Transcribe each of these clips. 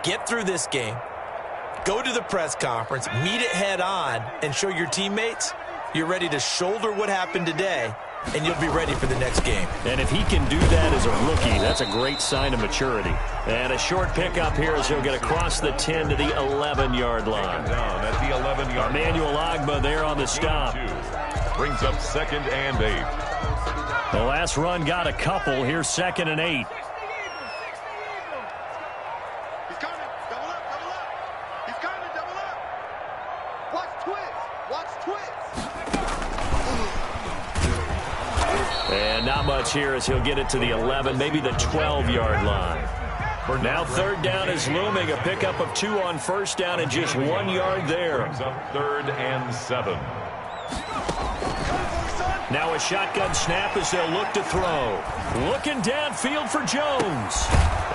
Get through this game, go to the press conference, meet it head on, and show your teammates you're ready to shoulder what happened today, and you'll be ready for the next game. And if he can do that as a rookie, that's a great sign of maturity. And a short pickup here as he'll get across the 10 to the 11-yard line. Down at the 11-yard line. Emmanuel Ogbah there on the stop. Brings up 2nd and 8. The last run got a couple. Here's 2nd and 8. And not much here as he'll get it to the 11, maybe the 12-yard line. Now 3rd down is looming. A pickup of 2 on 1st down and just 1 yard there. Brings up 3rd and 7. Now a shotgun snap as they'll look to throw. Looking downfield for Jones.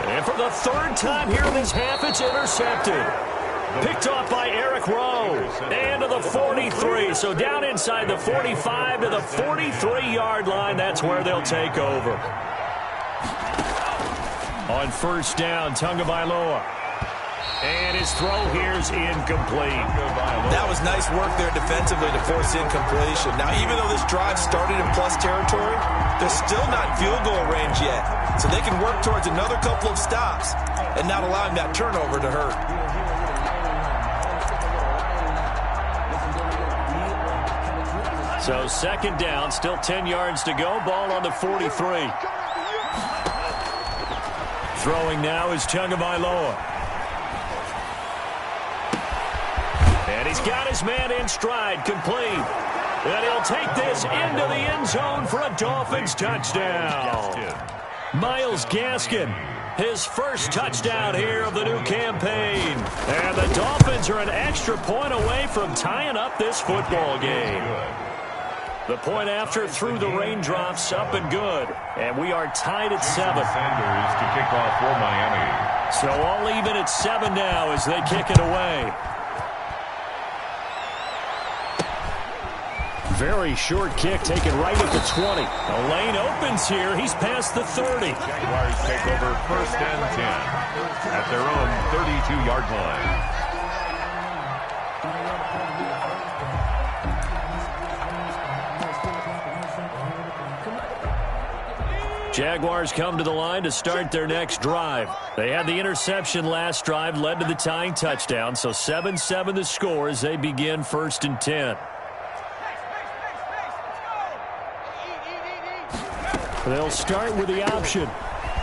And for the 3rd time here in this half, it's intercepted. Picked off by Eric Rowe. And to the 43. So down inside the 45 to the 43-yard line. That's where they'll take over. On 1st down, Tagovailoa. And his throw here's incomplete. That was nice work there defensively to force incompletion. Now, even though this drive started in plus territory, they're still not in field goal range yet. So they can work towards another couple of stops and not allowing that turnover to hurt. So 2nd down, still 10 yards to go. Ball on the 43. Throwing now is Tagovailoa. And he's got his man in stride, complete. And he'll take this into the end zone for a Dolphins touchdown. Myles Gaskin, his first touchdown here of the new campaign. And the Dolphins are an extra point away from tying up this football game. The point after through the raindrops, up and good. And we are tied at 7. Sanders to kick off for Miami. So all even at 7 now as they kick it away. Very short kick taken right at the 20. The lane opens here. He's past the 30. Jaguars take over 1st and 10 at their own 32-yard line. Jaguars come to the line to start their next drive. They had the interception last drive, led to the tying touchdown, so 7-7 the score as they begin 1st and 10. They'll start with the option.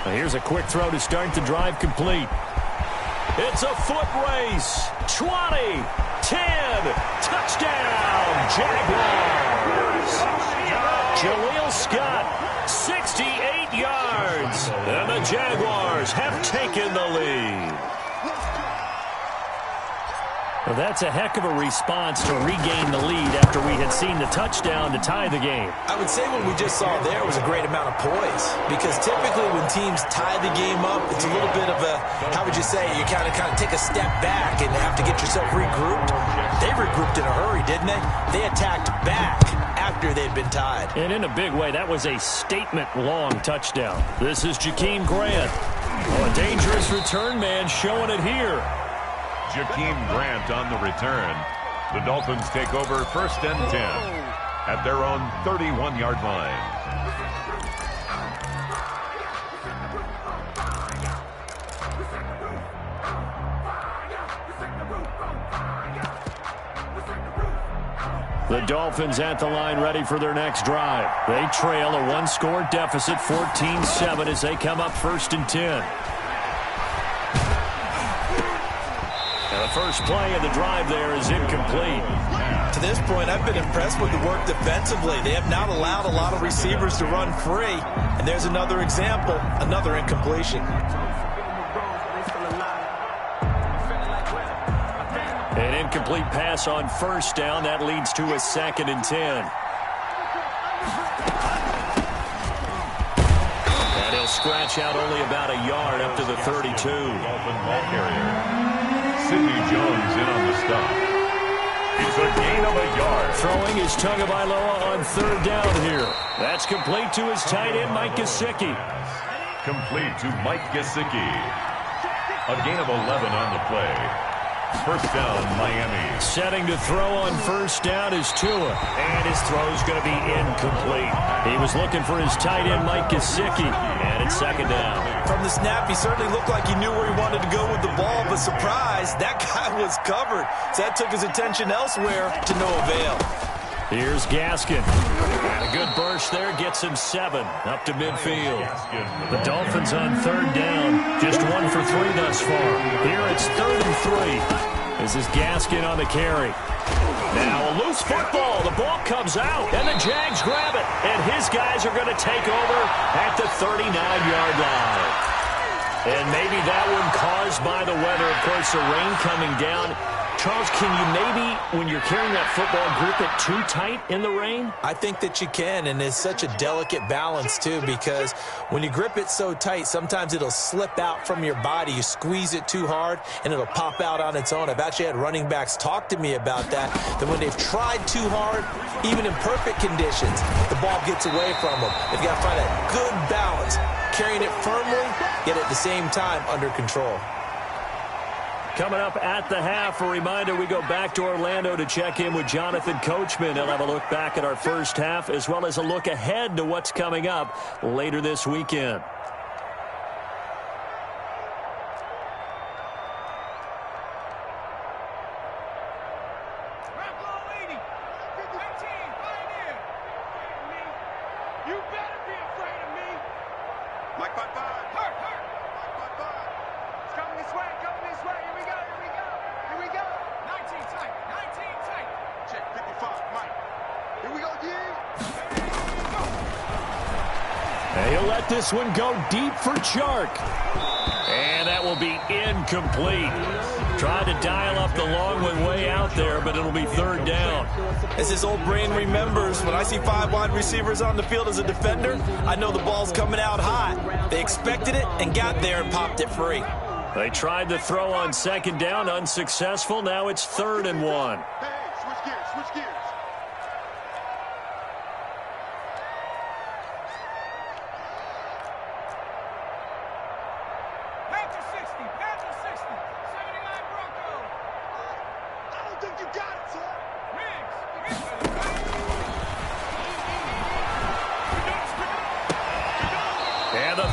Here's a quick throw to start the drive complete. It's a foot race. 20, 10, touchdown, Jaguars. Jaleel Scott, 68 yards. And the Jaguars have taken the lead. Well, that's a heck of a response to regain the lead after we had seen the touchdown to tie the game. I would say what we just saw there was a great amount of poise, because typically when teams tie the game up, it's a little bit of a, how would you say, you kind of take a step back and have to get yourself regrouped. They regrouped in a hurry, didn't they? They attacked back after they'd been tied. And in a big way, that was a statement-long touchdown. This is Jakeem Grant. Oh, a dangerous return man showing it here. Jakeem Grant on the return. The Dolphins take over 1st and 10 at their own 31-yard line. The Dolphins at the line ready for their next drive. They trail a one-score deficit, 14-7, as they come up 1st and 10. And the first play of the drive there is incomplete. To this point, I've been impressed with the work defensively. They have not allowed a lot of receivers to run free. And there's another example, another incompletion. An incomplete pass on 1st down. That leads to a 2nd and 10. And he'll scratch out only about a yard up to the 32. Dolphin ball carrier. Sidney Jones in on the stop. It's a gain of a yard. Throwing is Tagovailoa on 3rd down here. That's complete to his tight end, Mike Gesicki. Complete to Mike Gesicki. A gain of 11 on the play. First down, Miami. Setting to throw on first down is Tua. And his throw's going to be incomplete. He was looking for his tight end, Mike Gesicki. And it's second down. From the snap, he certainly looked like he knew where he wanted to go with the ball, but surprise, that guy was covered. So that took his attention elsewhere to no avail. Here's Gaskin. And a good burst there gets him 7 up to midfield. The Dolphins on third down. Just 1 for 3 thus far. Here it's 3rd and 3. This is Gaskin on the carry. Now a loose football. The ball comes out, and the Jags grab it. And his guys are going to take over at the 39-yard line. And maybe that one caused by the weather. Of course, the rain coming down. Charles, can you maybe, when you're carrying that football, grip it too tight in the rain? I think that you can, and it's such a delicate balance, too, because when you grip it so tight, sometimes it'll slip out from your body. You squeeze it too hard, and it'll pop out on its own. I've actually had running backs talk to me about that when they've tried too hard, even in perfect conditions, the ball gets away from them. They've got to find that good balance, carrying it firmly, yet at the same time under control. Coming up at the half, a reminder, we go back to Orlando to check in with Jonathan Coachman. He'll have a look back at our first half as well as a look ahead to what's coming up later this weekend. He'll let this one go deep for Chark. And that will be incomplete. Tried to dial up the long one way out there, but it'll be 3rd down. As his old brain remembers, when I see 5 wide receivers on the field as a defender, I know the ball's coming out hot. They expected it and got there and popped it free. They tried to throw on 2nd down, unsuccessful. Now it's 3rd and 1. Hey, switch gears, switch gears.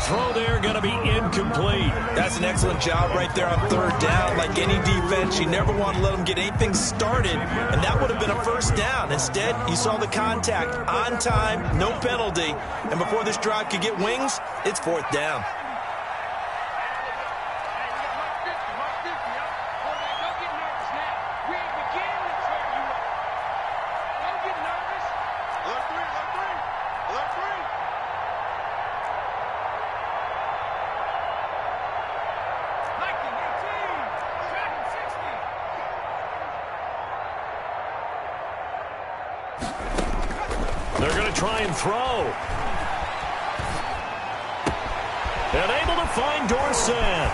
Throw there going to be incomplete. That's an excellent job right there on 3rd down. Like any defense, you never want to let them get anything started, and that would have been a 1st down. Instead, you saw the contact on time, no penalty, and before this drive could get wings, it's 4th down. They're going to try and throw. And able to find Dorsett.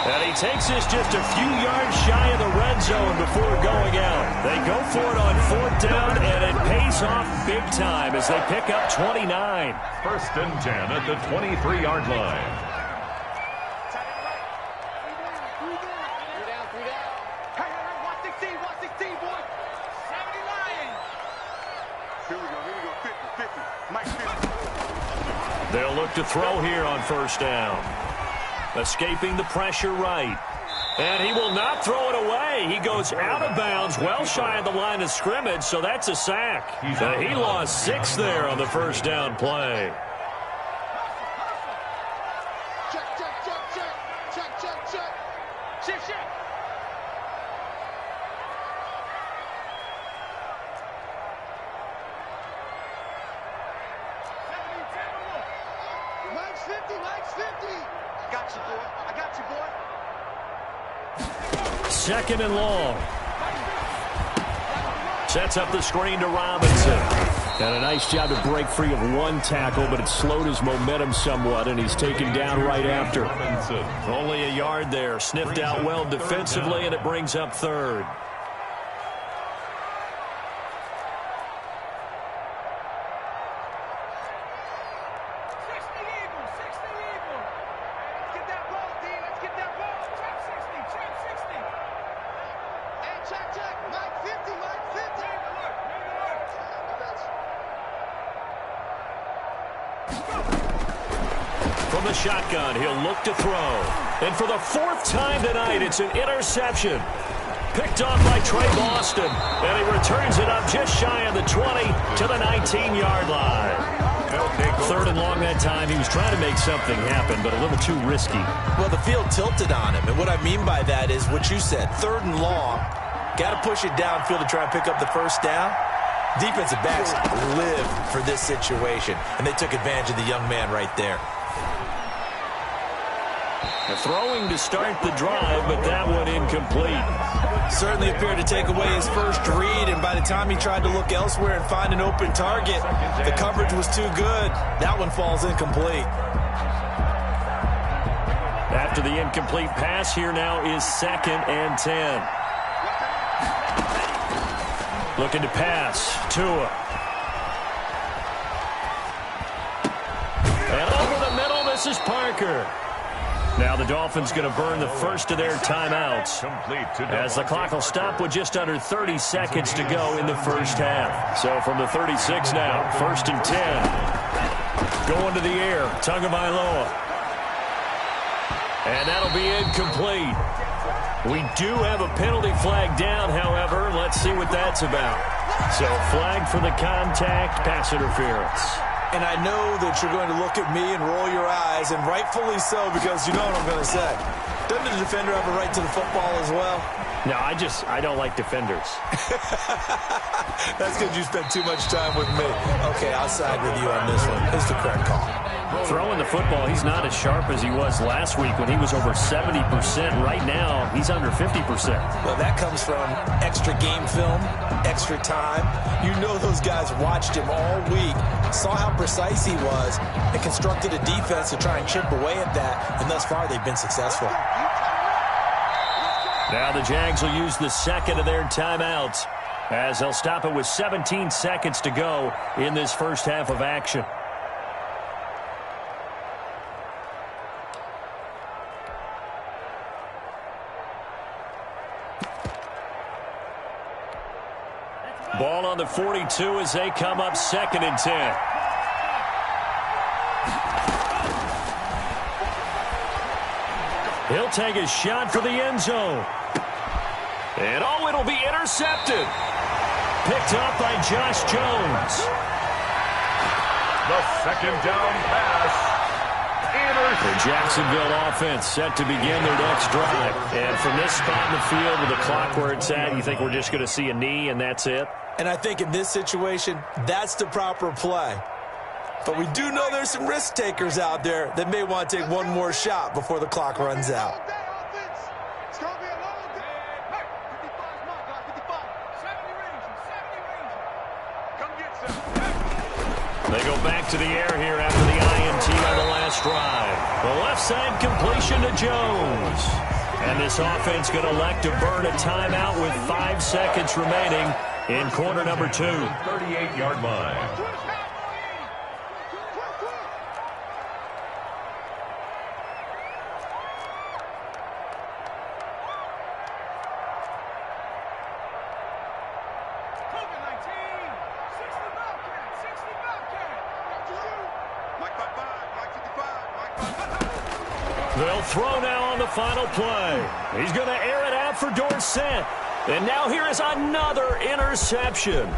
And he takes this just a few yards shy of the red zone before going out. They go for it on 4th down, and it pays off big time as they pick up 29. 1st and 10 at the 23-yard line. They'll look to throw here on 1st down. Escaping the pressure right. And he will not throw it away. He goes out of bounds, well shy of the line of scrimmage, so that's a sack. He lost 6 there on the 1st down play. Check, check, check, check. Check, check, check. Check, check. Mike's 50, Mike's 50. Got you, boy. I got you, boy. 2nd and long. Sets up the screen to Robinson. And a nice job to break free of 1 tackle, but it slowed his momentum somewhat, and he's taken down right after. Only a yard there. Sniffed out well defensively, and it brings up 3rd. Get that ball, D. Let's get from the shotgun. He'll look to throw. And for the fourth time tonight, it's an interception. Picked off by Trey Boston. And he returns it up just shy of the 20 to the 19-yard line. Third and long that time. He was trying to make something happen, but a little too risky. Well, the field tilted on him. And what I mean by that is what you said. Third and long. Got to push it downfield to try and pick up the first down. Defensive backs live for this situation, and they took advantage of the young man right there. Throwing to start the drive, but that one incomplete. Certainly appeared to take away his first read, and by the time he tried to look elsewhere and find an open target, the coverage was too good. That one falls incomplete. After the incomplete pass, here now is 2nd and 10. Looking to pass. Tua. And over the middle, this is Parker. Now the Dolphins going to burn the first of their timeouts as the clock will stop with just under 30 seconds to go in the first half. So from the 36 now, 1st and 10. Going to the air, Tagovailoa. And that'll be incomplete. We do have a penalty flag down, however. Let's see what that's about. So flag for the contact, pass interference. And I know that you're going to look at me and roll your eyes, and rightfully so, because you know what I'm going to say. Doesn't the defender have a right to the football as well? No, I don't like defenders. That's because you spent too much time with me. Okay, I'll side with you on this one. It's the correct call. Throwing the football, he's not as sharp as he was last week when he was over 70%. Right now, he's under 50%. Well, that comes from extra game film, extra time. You know those guys watched him all week, saw how precise he was, and constructed a defense to try and chip away at that, and thus far they've been successful. Now the Jags will use the second of their timeouts as they'll stop it with 17 seconds to go in this first half of action. Ball on the 42 as they come up 2nd and 10. He'll take a shot for the end zone. And it'll be intercepted. Picked up by Josh Jones. The 2nd down pass. The Jacksonville offense set to begin their next drive. And from this spot in the field with the clock where it's at, you think we're just going to see a knee and that's it? And I think in this situation, that's the proper play. But we do know there's some risk takers out there that may want to take one more shot before the clock runs out. They go back to the air here after the INT on the last drive. The left side completion to Jones. And this offense going to elect to burn a timeout with 5 seconds remaining in quarter number 2. 38-yard line. They'll throw now on the final play. He's going to air it out for Dorsett. And now here is another interception.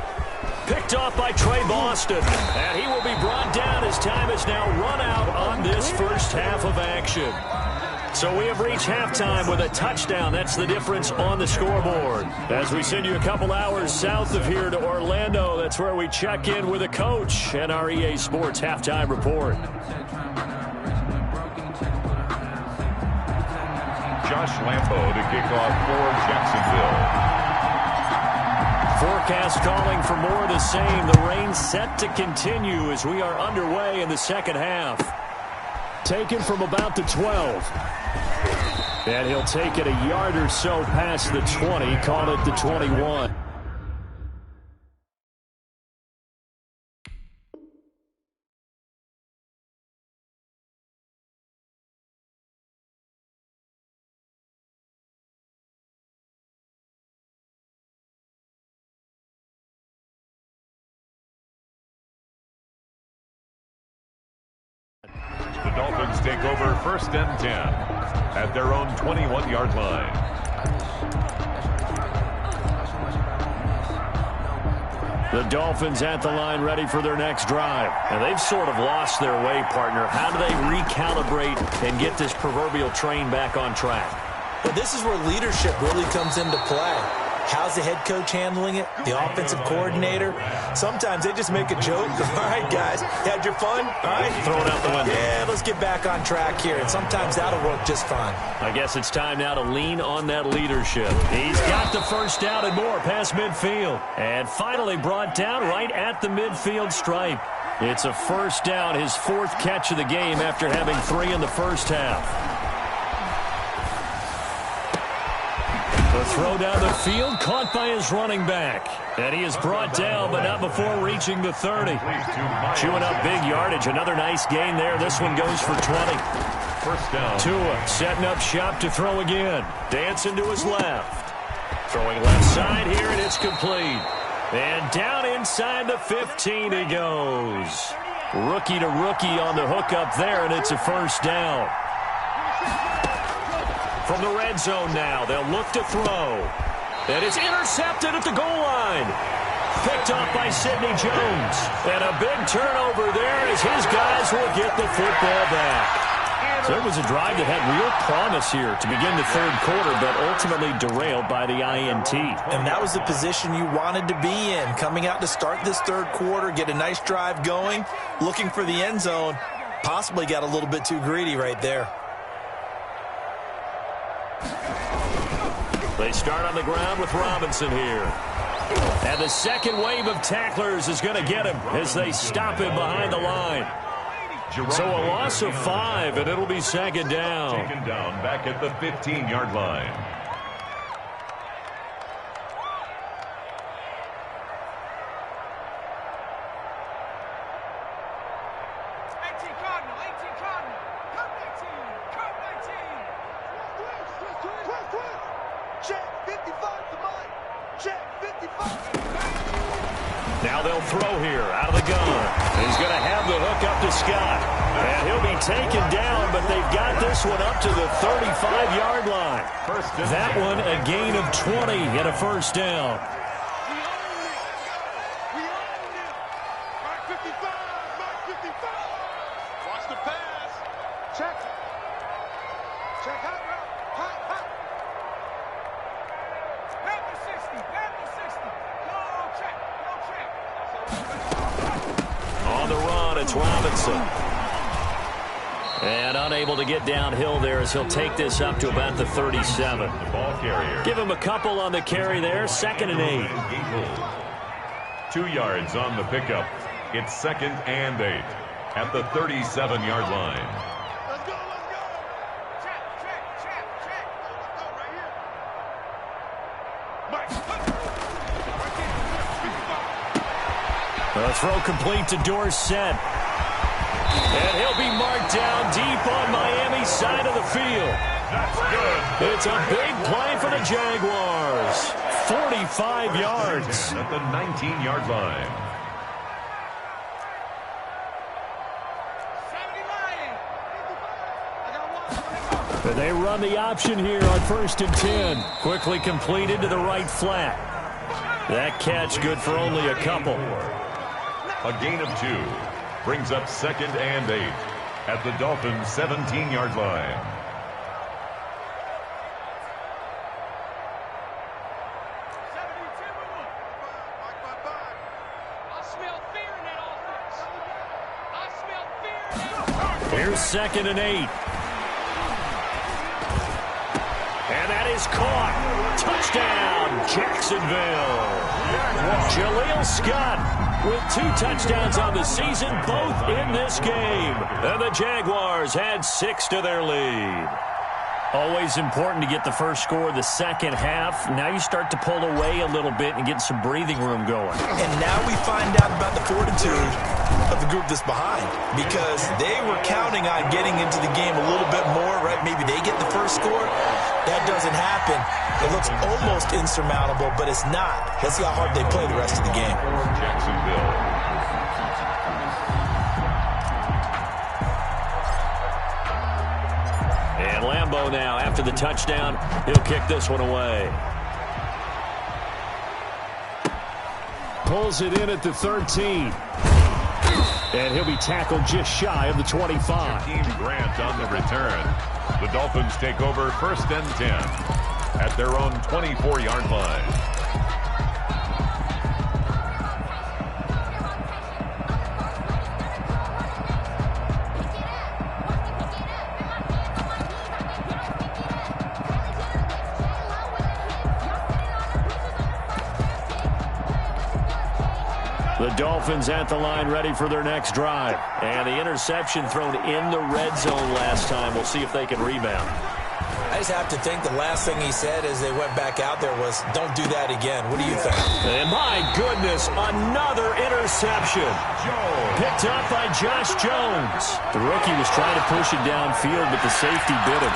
Picked off by Trey Boston. And he will be brought down as time is now run out on this first half of action. So we have reached halftime with a touchdown. That's the difference on the scoreboard. As we send you a couple hours south of here to Orlando, that's where we check in with a coach and our EA Sports halftime report. Josh Lambo to kick off for Jacksonville. Forecast calling for more of the same. The rain set to continue as we are underway in the second half. Taken from about the 12. And he'll take it a yard or so past the 20. Call it the 21. The Dolphins take over 1st and 10 at their own 21-yard line. The Dolphins at the line ready for their next drive. And they've sort of lost their way, partner. How do they recalibrate and get this proverbial train back on track? Well, this is where leadership really comes into play. How's the head coach handling it? The offensive coordinator? Sometimes they just make a joke. All right, guys, had your fun? All right, throw it out the window. Yeah, let's get back on track here. And sometimes that'll work just fine. I guess it's time now to lean on that leadership. He's got the first down and more past midfield. And finally brought down right at the midfield stripe. It's a first down, his 4th catch of the game after having 3 in the first half. The throw down the field, caught by his running back. And he is brought down, but not before reaching the 30. Chewing up big yardage. Another nice gain there. This one goes for 20. First down. Tua setting up shop to throw again. Dancing to his left. Throwing left side here, and it's complete. And down inside the 15 he goes. Rookie to rookie on the hook up there, and it's a first down. From the red zone now, they'll look to throw. And it's intercepted at the goal line. Picked off by Sidney Jones. And a big turnover there as his guys will get the football back. So it was a drive that had real promise here to begin the 3rd quarter, but ultimately derailed by the INT. And that was the position you wanted to be in. Coming out to start this 3rd quarter, get a nice drive going, looking for the end zone. Possibly got a little bit too greedy right there. They start on the ground with Robinson here. And the second wave of tacklers is going to get him as they stop him behind the line. So a loss of 5, and it'll be second down. Taken down back at the 15-yard line. Now they'll throw here out of the gun. He's going to have the hook up to Scott. And he'll be taken down, but they've got this one up to the 35-yard line. That one a gain of 20 and a first down. Watch the pass. Check. Check out. Hot. Back to 60. Go check. On the run, it's Robinson. And unable to get downhill there as he'll take this up to about the 37. The ball carrier. Give him a couple on the carry there, 2nd and 8. 2 yards on the pickup. It's 2nd and 8 at the 37-yard line. Let's go. Check. Let's go right here. The throw complete to Dorsett. And he'll be marked down deep on Miami's side of the field. That's good. It's a big play for the Jaguars. 45 yards. At the 19-yard line. 70 And they run the option here on 1st and 10. Quickly completed to the right flat. That catch good for only a couple. A gain of 2 brings up 2nd and 8 at the Dolphins' 17-yard line. Here's 2nd and 8. And that is caught. Touchdown, Jacksonville. Jaleel Scott with 2 touchdowns on the season, both in this game. And the Jaguars had 6 to their lead. Always important to get the first score of the second half. Now you start to pull away a little bit and get some breathing room going. And now we find out about the fortitude of the group that's behind, because they were counting on getting into the game a little bit more, right? Maybe they get the first score. That doesn't happen. It looks almost insurmountable, but it's not. Let's see how hard they play the rest of the game. Jacksonville. combo now. After the touchdown, he'll kick this one away. Pulls it in at the 13. And he'll be tackled just shy of the 25. Team Grant on the return. The Dolphins take over 1st and 10 at their own 24-yard line. The Dolphins at the line ready for their next drive. And the interception thrown in the red zone last time. We'll see if they can rebound. I just have to think the last thing he said as they went back out there was, don't do that again. What do you think? And my goodness, another interception. Picked up by Josh Jones. The rookie was trying to push it downfield, but the safety bit him.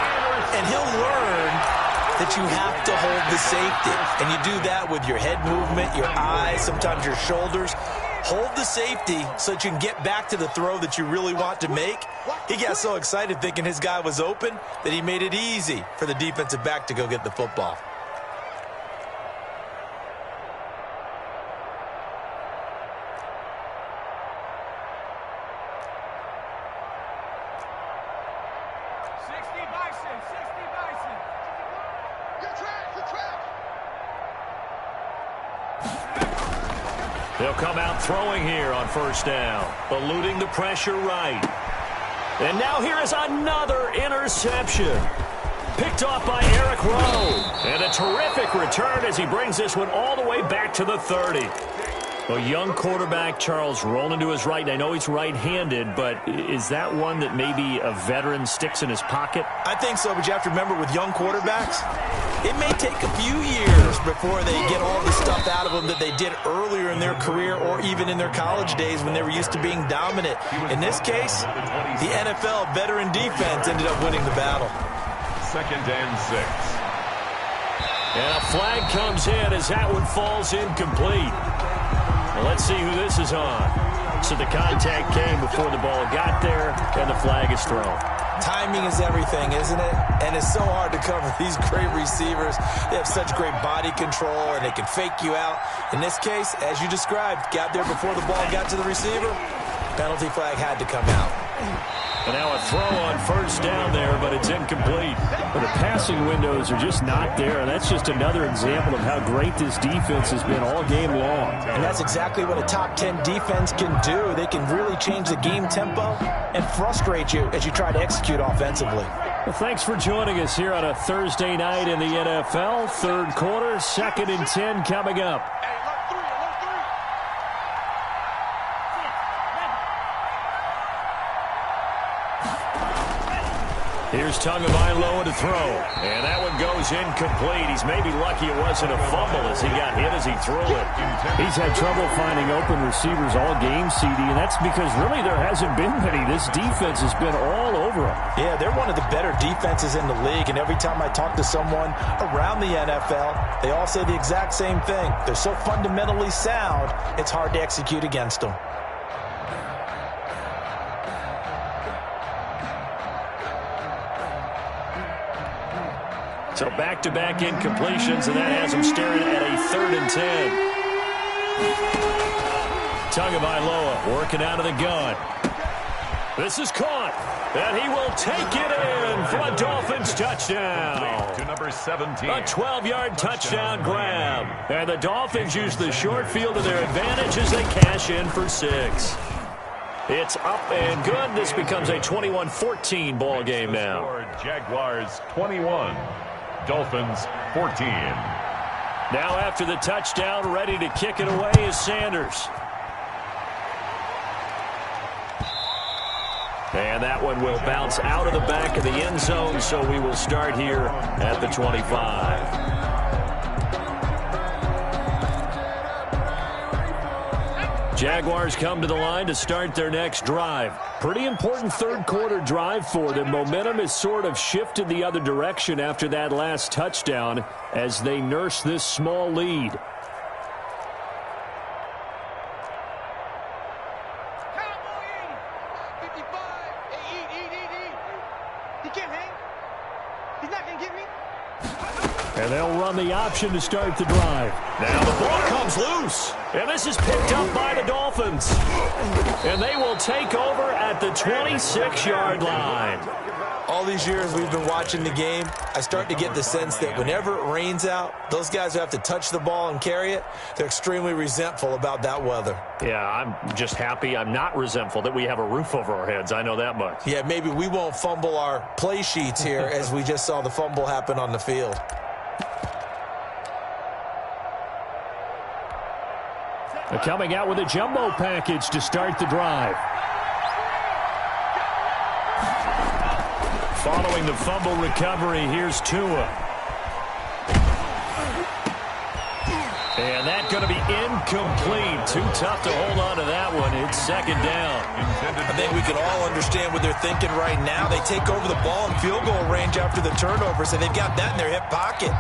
And he'll learn that you have to hold the safety. And you do that with your head movement, your eyes, sometimes your shoulders. Hold the safety so that you can get back to the throw that you really want to make. He got so excited thinking his guy was open that he made it easy for the defensive back to go get the football. They'll come out throwing here on 1st down, eluding the pressure right. And now here is another interception. Picked off by Eric Rowe. And a terrific return as he brings this one all the way back to the 30. A young quarterback, Charles, rolling to his right. And I know he's right-handed, but is that one that maybe a veteran sticks in his pocket? I think so, but you have to remember with young quarterbacks, it may take a few years before they get all the stuff out of them that they did earlier in their career or even in their college days when they were used to being dominant. In this case, the NFL veteran defense ended up winning the battle. 2nd and 6. And a flag comes in as that one falls incomplete. Well, let's see who this is on. So the contact came before the ball got there, and the flag is thrown. Timing is everything, isn't it? And it's so hard to cover these great receivers. They have such great body control, and they can fake you out. In this case, as you described, got there before the ball got to the receiver. Penalty flag had to come out. And now a throw on 1st down there, but it's incomplete. But the passing windows are just not there, and that's just another example of how great this defense has been all game long. And that's exactly what a top 10 defense can do. They can really change the game tempo and frustrate you as you try to execute offensively. Well, thanks for joining us here on a Thursday night in the NFL. 3rd quarter, 2nd and 10 coming up. Here's Tagovailoa to throw. And that one goes incomplete. He's maybe lucky it wasn't a fumble as he got hit as he threw it. He's had trouble finding open receivers all game, CD, and that's because really there hasn't been many. This defense has been all over him. Yeah, they're one of the better defenses in the league, and every time I talk to someone around the NFL, they all say the exact same thing. They're so fundamentally sound, it's hard to execute against them. So back-to-back incompletions, and that has him staring at a 3rd and 10. Tagovailoa working out of the gun. This is caught, and he will take it in for a Dolphins touchdown. To number 17. A 12-yard touchdown grab. And the Dolphins use the short field to their advantage as they cash in for 6. It's up and good. This becomes a 21-14 ball game now. Jaguars 21. Dolphins 14. Now after the touchdown, ready to kick it away is Sanders. And that one will bounce out of the back of the end zone, so we will start here at the 25. Jaguars come to the line to start their next drive. Pretty important 3rd quarter drive for them. Momentum has sort of shifted the other direction after that last touchdown as they nurse this small lead. He can't hang. And they'll run the option to start the drive. Now the ball comes loose. And this is picked up by the Dolphins. And they will take over at the 26-yard line. All these years we've been watching the game, I start to get the sense that whenever it rains out, those guys who have to touch the ball and carry it, they're extremely resentful about that weather. Yeah, I'm just happy I'm not resentful that we have a roof over our heads. I know that much. Yeah, maybe we won't fumble our play sheets here as we just saw the fumble happen on the field. They're coming out with a jumbo package to start the drive. Following the fumble recovery, here's Tua. And that's going to be incomplete. Too tough to hold on to that one. It's second down. I think we can all understand what they're thinking right now. They take over the ball in field goal range after the turnover, so they've got that in their hip pocket.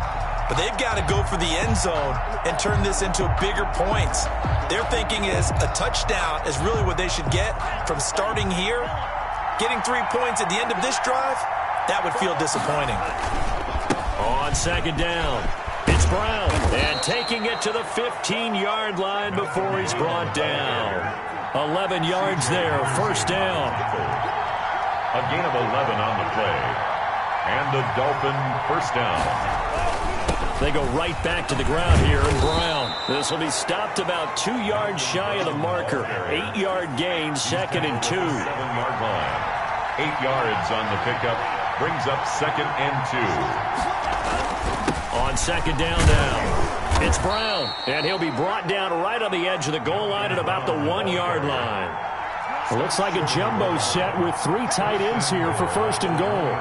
But they've got to go for the end zone and turn this into bigger points. Their thinking is a touchdown is really what they should get from starting here. Getting 3 points at the end of this drive, that would feel disappointing. On second down, it's Brown. And taking it to the 15-yard line before he's brought down. 11 yards there, first down. A gain of 11 on the play. And the Dolphin first down. They go right back to the ground here, and Brown. This will be stopped about 2 yards shy of the marker. 8-yard gain, second and 2. 7-yard line. 8 yards on the pickup. Brings up second and 2. On second down now, it's Brown. And he'll be brought down right on the edge of the goal line at about the 1-yard line. It looks like a jumbo set with 3 tight ends here for first and goal.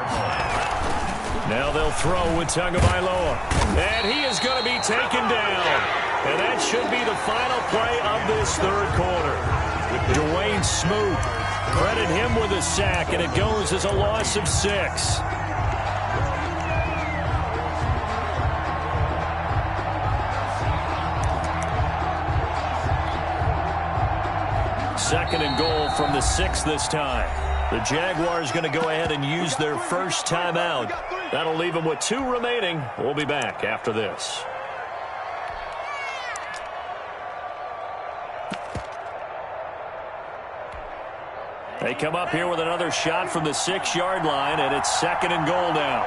Now they'll throw with Tagovailoa. And he is going to be taken down. And that should be the final play of this third quarter. Dwayne Smoot, credit him with a sack, and it goes as a loss of 6. Second and goal from the 6 this time. The Jaguars going to go ahead and use their first timeout. That'll leave them with 2 remaining. We'll be back after this. They come up here with another shot from the 6-yard line, and it's second and goal now.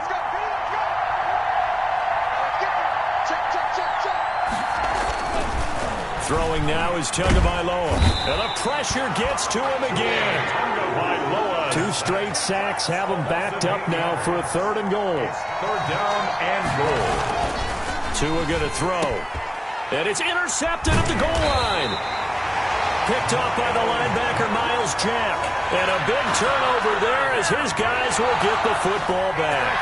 Throwing now is Tagovailoa. And the pressure gets to him again. 2 straight sacks have him backed up now for a third and goal. Third down and goal. Tua going to throw. And it's intercepted at the goal line. Picked off by the linebacker, Miles Jack. And a big turnover there as his guys will get the football back.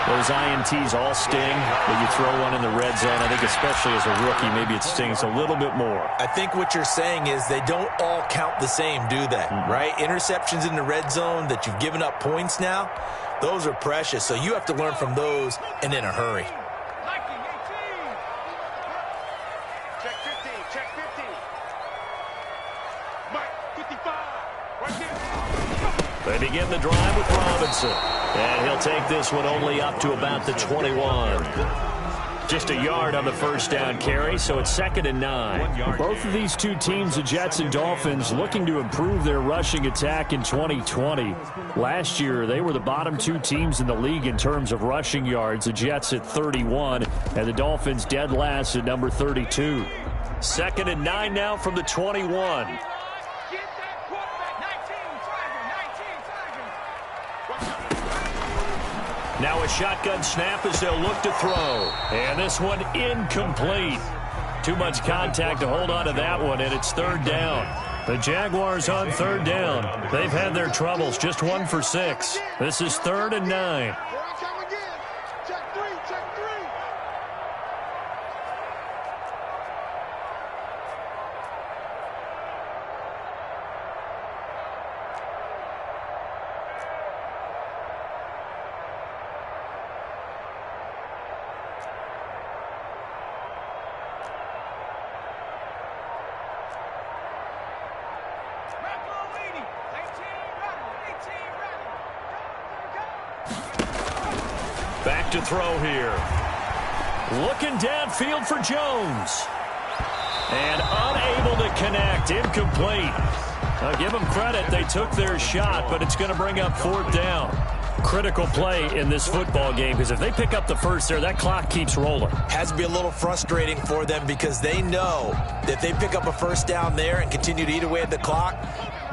Those INTs all sting when you throw one in the red zone. I think especially as a rookie, maybe it stings a little bit more. I think what you're saying is they don't all count the same, do they? Right? Interceptions in the red zone that you've given up points now, those are precious. So you have to learn from those and in a hurry. Check 50, check 50. Mike, 55. Right there. They begin the drive with Robinson. And he'll take this one only up to about the 21. Just a yard on the first down carry, so it's second and 9. Both of these 2 teams, the Jets and Dolphins, looking to improve their rushing attack in 2020. Last year, they were the bottom 2 teams in the league in terms of rushing yards. The Jets at 31, and the Dolphins dead last at number 32. Second and 9 now from the 21. Now a shotgun snap as they'll look to throw. And this one incomplete. Too much contact to hold on to that one, and it's third down. The Jaguars on third down. They've had their troubles, just 1 for 6. This is third and 9. Check 3, check 3. Back to throw here. Looking downfield for Jones. And unable to connect. Incomplete. I'll give them credit. They took their shot, but it's going to bring up 4th down. Critical play in this football game, because if they pick up the first there, that clock keeps rolling. Has to be a little frustrating for them because they know that if they pick up a first down there and continue to eat away at the clock,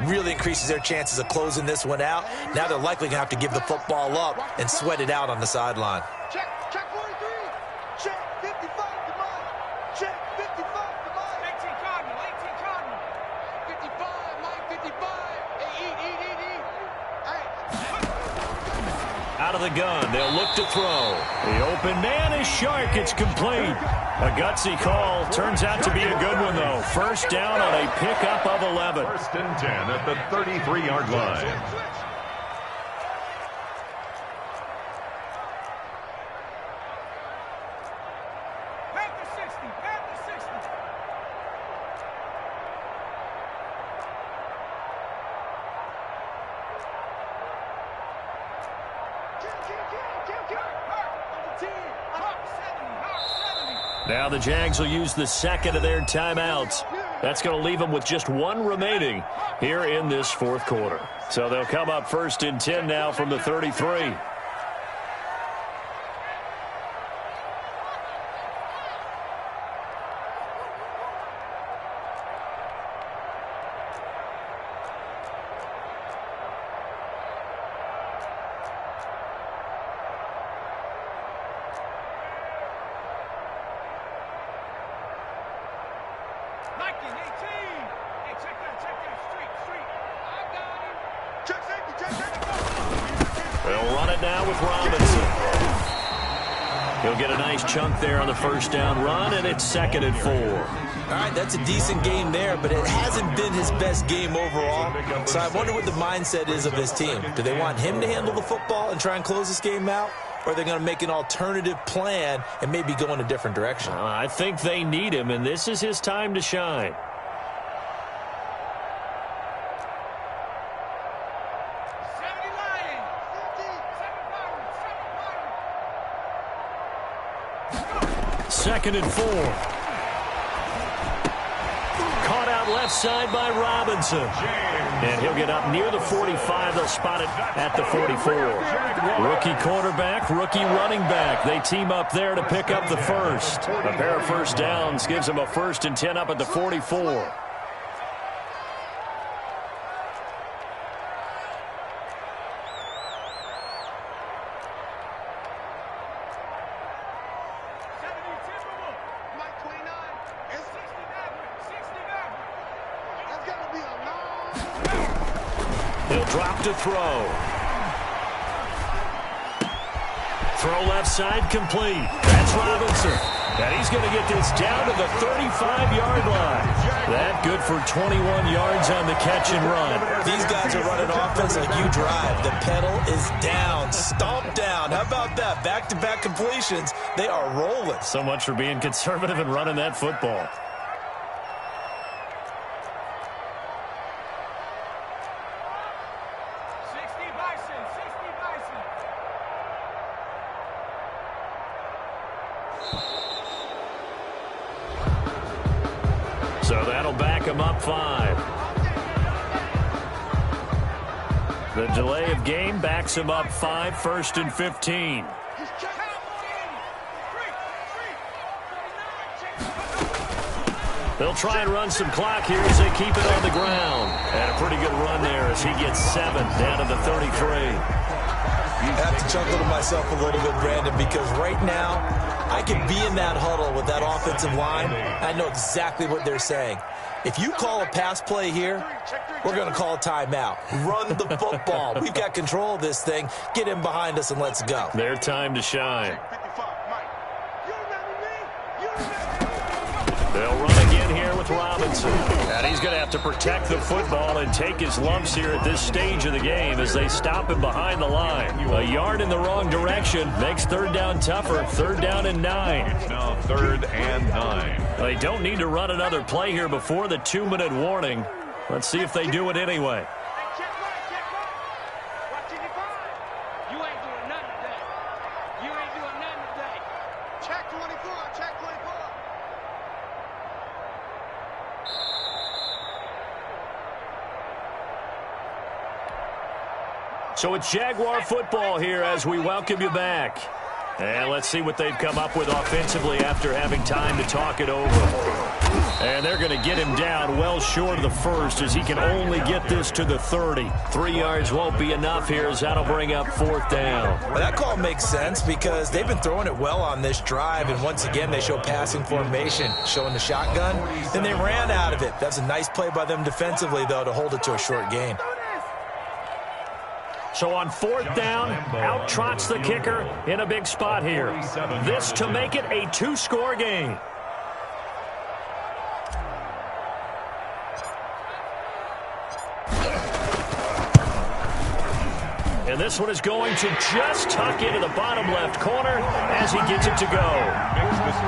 really increases their chances of closing this one out. Now they're likely going to have to give the football up and sweat it out on the sideline. Check 43. Check 55 to mine. Check 55 to mine. 18 Cardinal. 55, Mike 55. Hey, eat. Hey. Out of the gun. They'll look to throw. The open man is Shark. It's complete. A gutsy call. Turns out to be a good one, though. First down on a pickup of 11. 1st and 10 at the 33-yard line. Now the Jags will use the second of their timeouts. That's going to leave them with just one remaining here in this 4th quarter. So they'll come up 1st and 10 now from the 33. They'll run it now with Robinson. He'll get a nice chunk there on the first down run, and it's 2nd and 4. All right, that's a decent game there, but it hasn't been his best game overall. So I wonder what the mindset is of his team. Do they want him to handle the football and try and close this game out? Or are they going to make an alternative plan and maybe go in a different direction? I think they need him, and this is his time to shine. Second and 4. Caught out left side by Robinson. And he'll get up near the 45. They'll spot it at the 44. Rookie quarterback, rookie running back. They team up there to pick up the first. A pair of first downs gives them a 1st and 10 up at the 44. Drop to throw. Throw left side complete. That's Robinson. And he's going to get this down to the 35-yard line. That good for 21 yards on the catch and run. These guys are running offense like you drive. The pedal is down, stomped down. How about that? Back-to-back completions. They are rolling. So much for being conservative and running that football. So that'll back him up 5. The delay of game backs him up 5, 1st and 15. They'll try and run some clock here as they keep it on the ground. And a pretty good run there as he gets 7 down to the 33. I have to chuckle to myself a little bit, Brandon, because right now I could be in that huddle with that offensive line. I know exactly what they're saying. If you call a pass play here, we're going to call a timeout. Run the football. We've got control of this thing. Get in behind us and let's go. Their time to shine. They'll run again here with Robinson. And he's going to have to protect the football and take his lumps here at this stage of the game as they stop him behind the line. A yard in the wrong direction makes 3rd down tougher. 3rd down and 9. It's now 3rd and 9. They don't need to run another play here before the 2-minute warning. Let's see if they do it anyway. You ain't doing nothing today. You ain't doing nothing today. Check So it's Jaguar football here as we welcome you back. And let's see what they've come up with offensively after having time to talk it over. And they're going to get him down well short of the first as he can only get this to the 30. 3 yards won't be enough here as that'll bring up 4th down. Well, that call makes sense because they've been throwing it well on this drive, and once again they show passing formation, showing the shotgun. Then they ran out of it. That's a nice play by them defensively, though, to hold it to a short gain. So on 4th down, out trots the kicker in a big spot here. This to make it a 2-score game. And this one is going to just tuck into the bottom left corner as he gets it to go.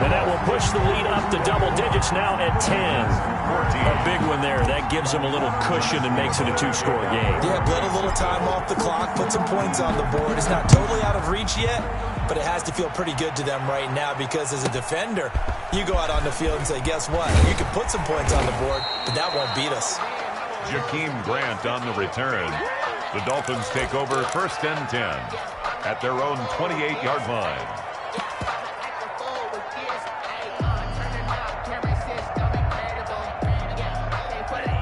And that will push the lead up to double digits now at 10. A big one there. That gives him a little cushion and makes it a 2-score game. Yeah, bled a little time off the clock, put some points on the board. It's not totally out of reach yet, but it has to feel pretty good to them right now because as a defender, you go out on the field and say, guess what? You can put some points on the board, but that won't beat us. Jakeem Grant on the return. The Dolphins take over 1st and 10 at their own 28-yard line.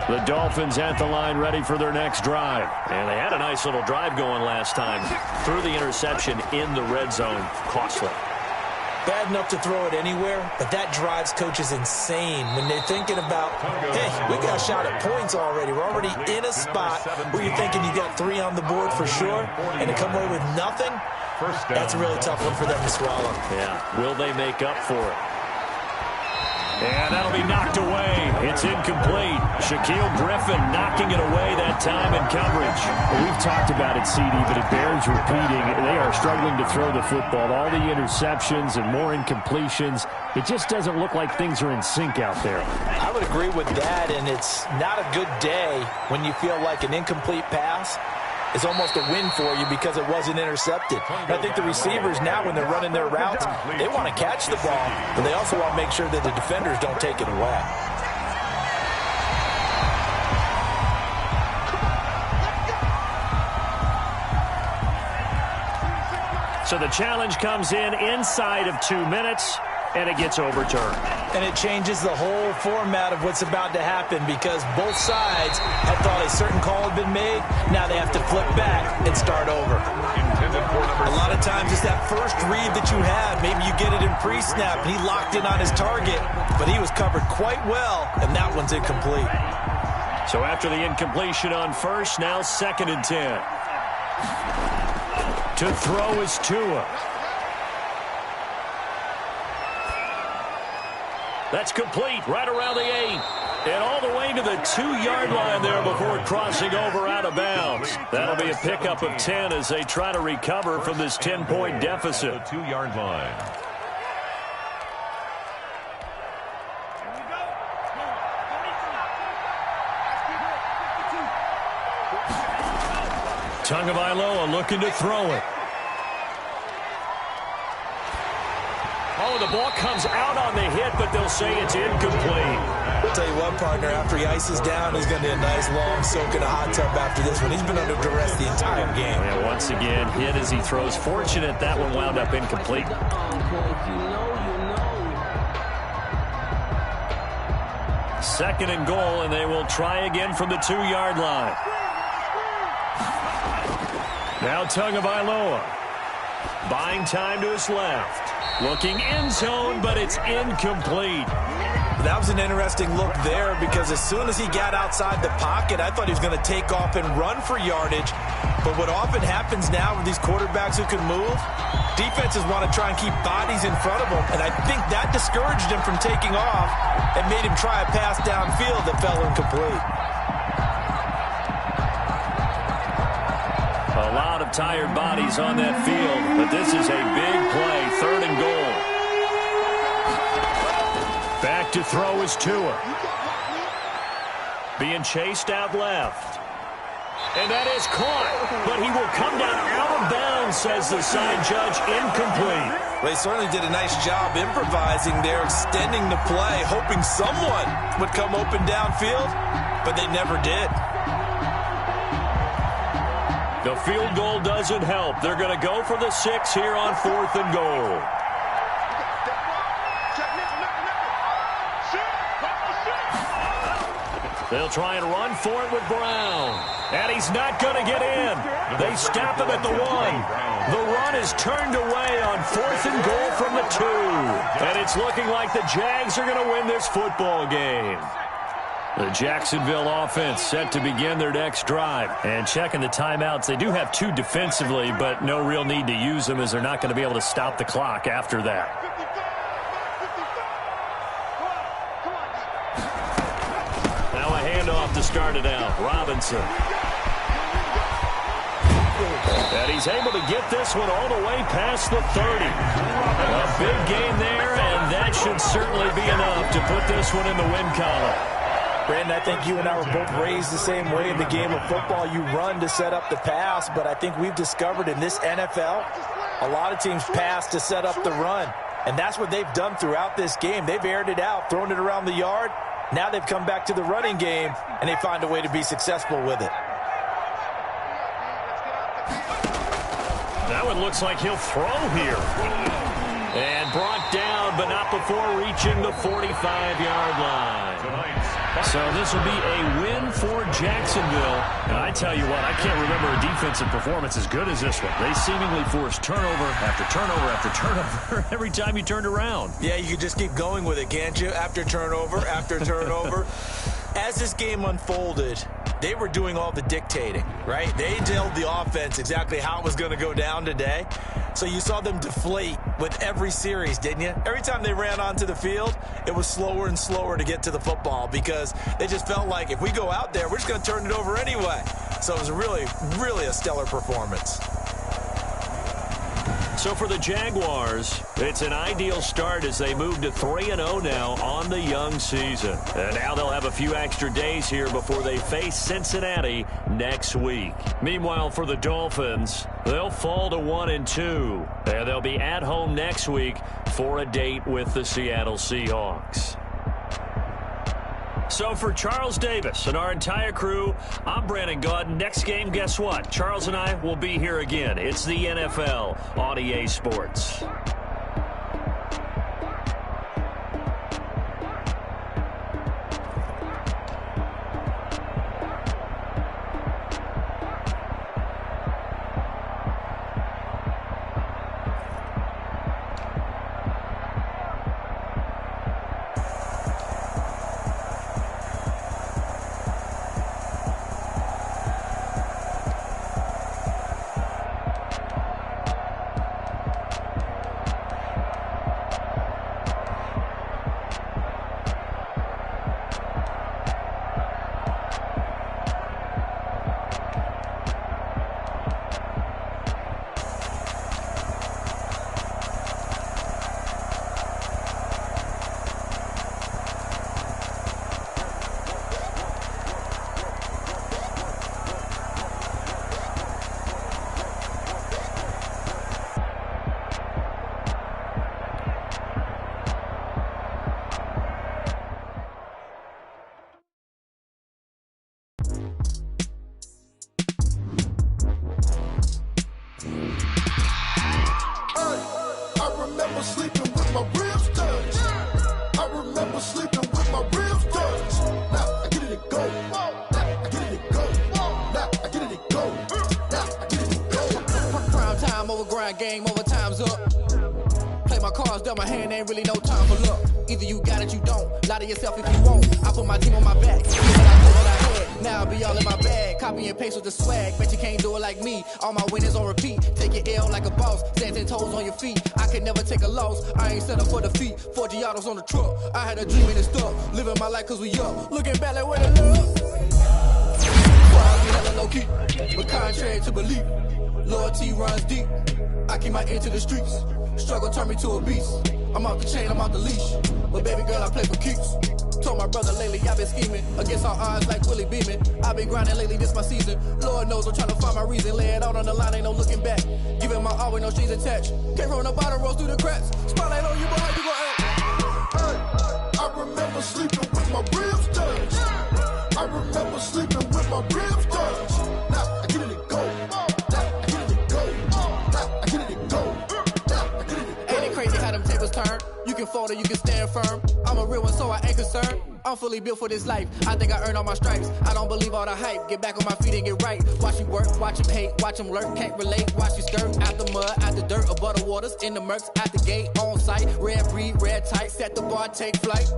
The Dolphins at the line ready for their next drive. And they had a nice little drive going last time. Threw the interception in the red zone. Costly. Bad enough to throw it anywhere, but that drives coaches insane when they're thinking about, hey, we got a shot at points already. We're already in a spot where you're thinking you got 3 on the board for sure, and to come away with nothing, that's a really tough one for them to swallow. Yeah, will they make up for it? And that'll be knocked away. It's incomplete. Shaquille Griffin knocking it away that time in coverage. Well, we've talked about it, CD, but it bears repeating. They are struggling to throw the football. All the interceptions and more incompletions. It just doesn't look like things are in sync out there. I would agree with that, and it's not a good day when you feel like an incomplete pass is almost a win for you because it wasn't intercepted. And I think the receivers now, when they're running their routes, they want to catch the ball, but they also want to make sure that the defenders don't take it away. So the challenge comes in inside of 2 minutes, and it gets overturned. And it changes the whole format of what's about to happen because both sides had thought a certain call had been made. Now they have to flip back and start over. A lot of times it's that first read that you had. Maybe you get it in pre-snap, and he locked in on his target, but he was covered quite well, and that one's incomplete. So after the incompletion on first, now 2nd and 10. To throw is Tua. That's complete right around the 8. And all the way to the 2-yard line there before crossing over out of bounds. That'll be a pickup of 10 as they try to recover from this 10-point deficit. The 2-yard line. Tagovailoa looking to throw it. Oh, the ball comes out on the hit, but they'll say it's incomplete. I'll tell you what, partner, after he ices down, he's going to be a nice long soak in a hot tub after this one. He's been under duress the entire game. And once again, hit as he throws. Fortunate that one wound up incomplete. 2nd and goal, and they will try again from the 2-yard line. Now Tagovailoa. Buying time to his left. Looking end zone, but it's incomplete. That was an interesting look there because as soon as he got outside the pocket, I thought he was going to take off and run for yardage. But what often happens now with these quarterbacks who can move, defenses want to try and keep bodies in front of them. And I think that discouraged him from taking off and made him try a pass downfield that fell incomplete. A lot of tired bodies on that field, but this is a big play, 3rd and goal. Back to throw is Tua. Being chased out left. And that is caught, but he will come down out of bounds, says the side judge, incomplete. Well, he certainly did a nice job improvising there, extending the play, hoping someone would come open downfield, but they never did. The field goal doesn't help. They're going to go for the 6 here on 4th and goal. They'll try and run for it with Brown. And he's not going to get in. They stop him at the 1. The run is turned away on 4th and goal from the 2. And it's looking like the Jags are going to win this football game. The Jacksonville offense set to begin their next drive. And checking the timeouts, they do have 2 defensively, but no real need to use them as they're not going to be able to stop the clock after that. Off to start it out. Robinson. And he's able to get this one all the way past the 30. A big gain there, and that should certainly be enough to put this one in the win column. Brandon, I think you and I were both raised the same way in the game of football. You run to set up the pass, but I think we've discovered in this NFL, a lot of teams pass to set up the run. And that's what they've done throughout this game. They've aired it out, thrown it around the yard. Now they've come back to the running game, and they find a way to be successful with it. That one looks like he'll throw here. And brought down, but not before reaching the 45-yard line. So this will be a win for Jacksonville. And I tell you what, I can't remember a defensive performance as good as this one. They seemingly forced turnover after turnover after turnover every time you turned around. Yeah, you could just keep going with it, can't you? After turnover, after turnover. As this game unfolded, they were doing all the dictating, right? They told the offense exactly how it was going to go down today. So you saw them deflate with every series, didn't you? Every time they ran onto the field, it was slower and slower to get to the football because they just felt like if we go out there, we're just going to turn it over anyway. So it was really, really a stellar performance. So for the Jaguars, it's an ideal start as they move to 3-0 now on the young season. And now they'll have a few extra days here before they face Cincinnati next week. Meanwhile, for the Dolphins, they'll fall to 1-2. And they'll be at home next week for a date with the Seattle Seahawks. So for Charles Davis and our entire crew, I'm Brandon Gaudin. Next game, guess what? Charles and I will be here again. It's the NFL on EA Sports. Game over, time's up. Play my cards, dealt my hand, ain't really no time for luck. Either you got it, you don't. Lie to yourself if you won't. I put my team on my back. What I had. Now I'll be all in my bag. Copy and paste with the swag. Bet you can't do it like me. All my winners on repeat. Take your L like a boss. Stand 10 toes on your feet. I can never take a loss. I ain't set up for defeat. 4 Giottos on the truck. I had a dream and it's stuck. Living my life cause we up. Looking back like where the love. I be hella low key. But contrary to belief. Loyalty runs deep. I keep my ear to the streets. Struggle turned me to a beast. I'm off the chain, I'm off the leash. But baby girl, I play for keeps. Told my brother lately I've been scheming against all odds like Willie Beeman. I've been grinding lately, this my season. Lord knows I'm trying to find my reason. Lay it out on the line, ain't no looking back. Giving my all with no strings attached. Came from the bottom, rose through the cracks. Spotlight on you, but how you gon' act? I remember sleeping with my ribs touched. I remember sleeping with my ribs touched. Now I get it and go. Now I get it and go. Now I get it and go. Now I get it and go. Ain't it crazy how them tables turn? You can fold or you can stand firm. I'm a real one, so I ain't concerned. I'm fully built for this life. I think I earned all my stripes. I don't believe all the hype. Get back on my feet and get right. Watch you work, watch him hate, watch him lurk. Can't relate, watch you skirt. Out the mud, out the dirt, above the waters, in the murks, out the gate, on site. Red breed, red tight, set the bar, take flight.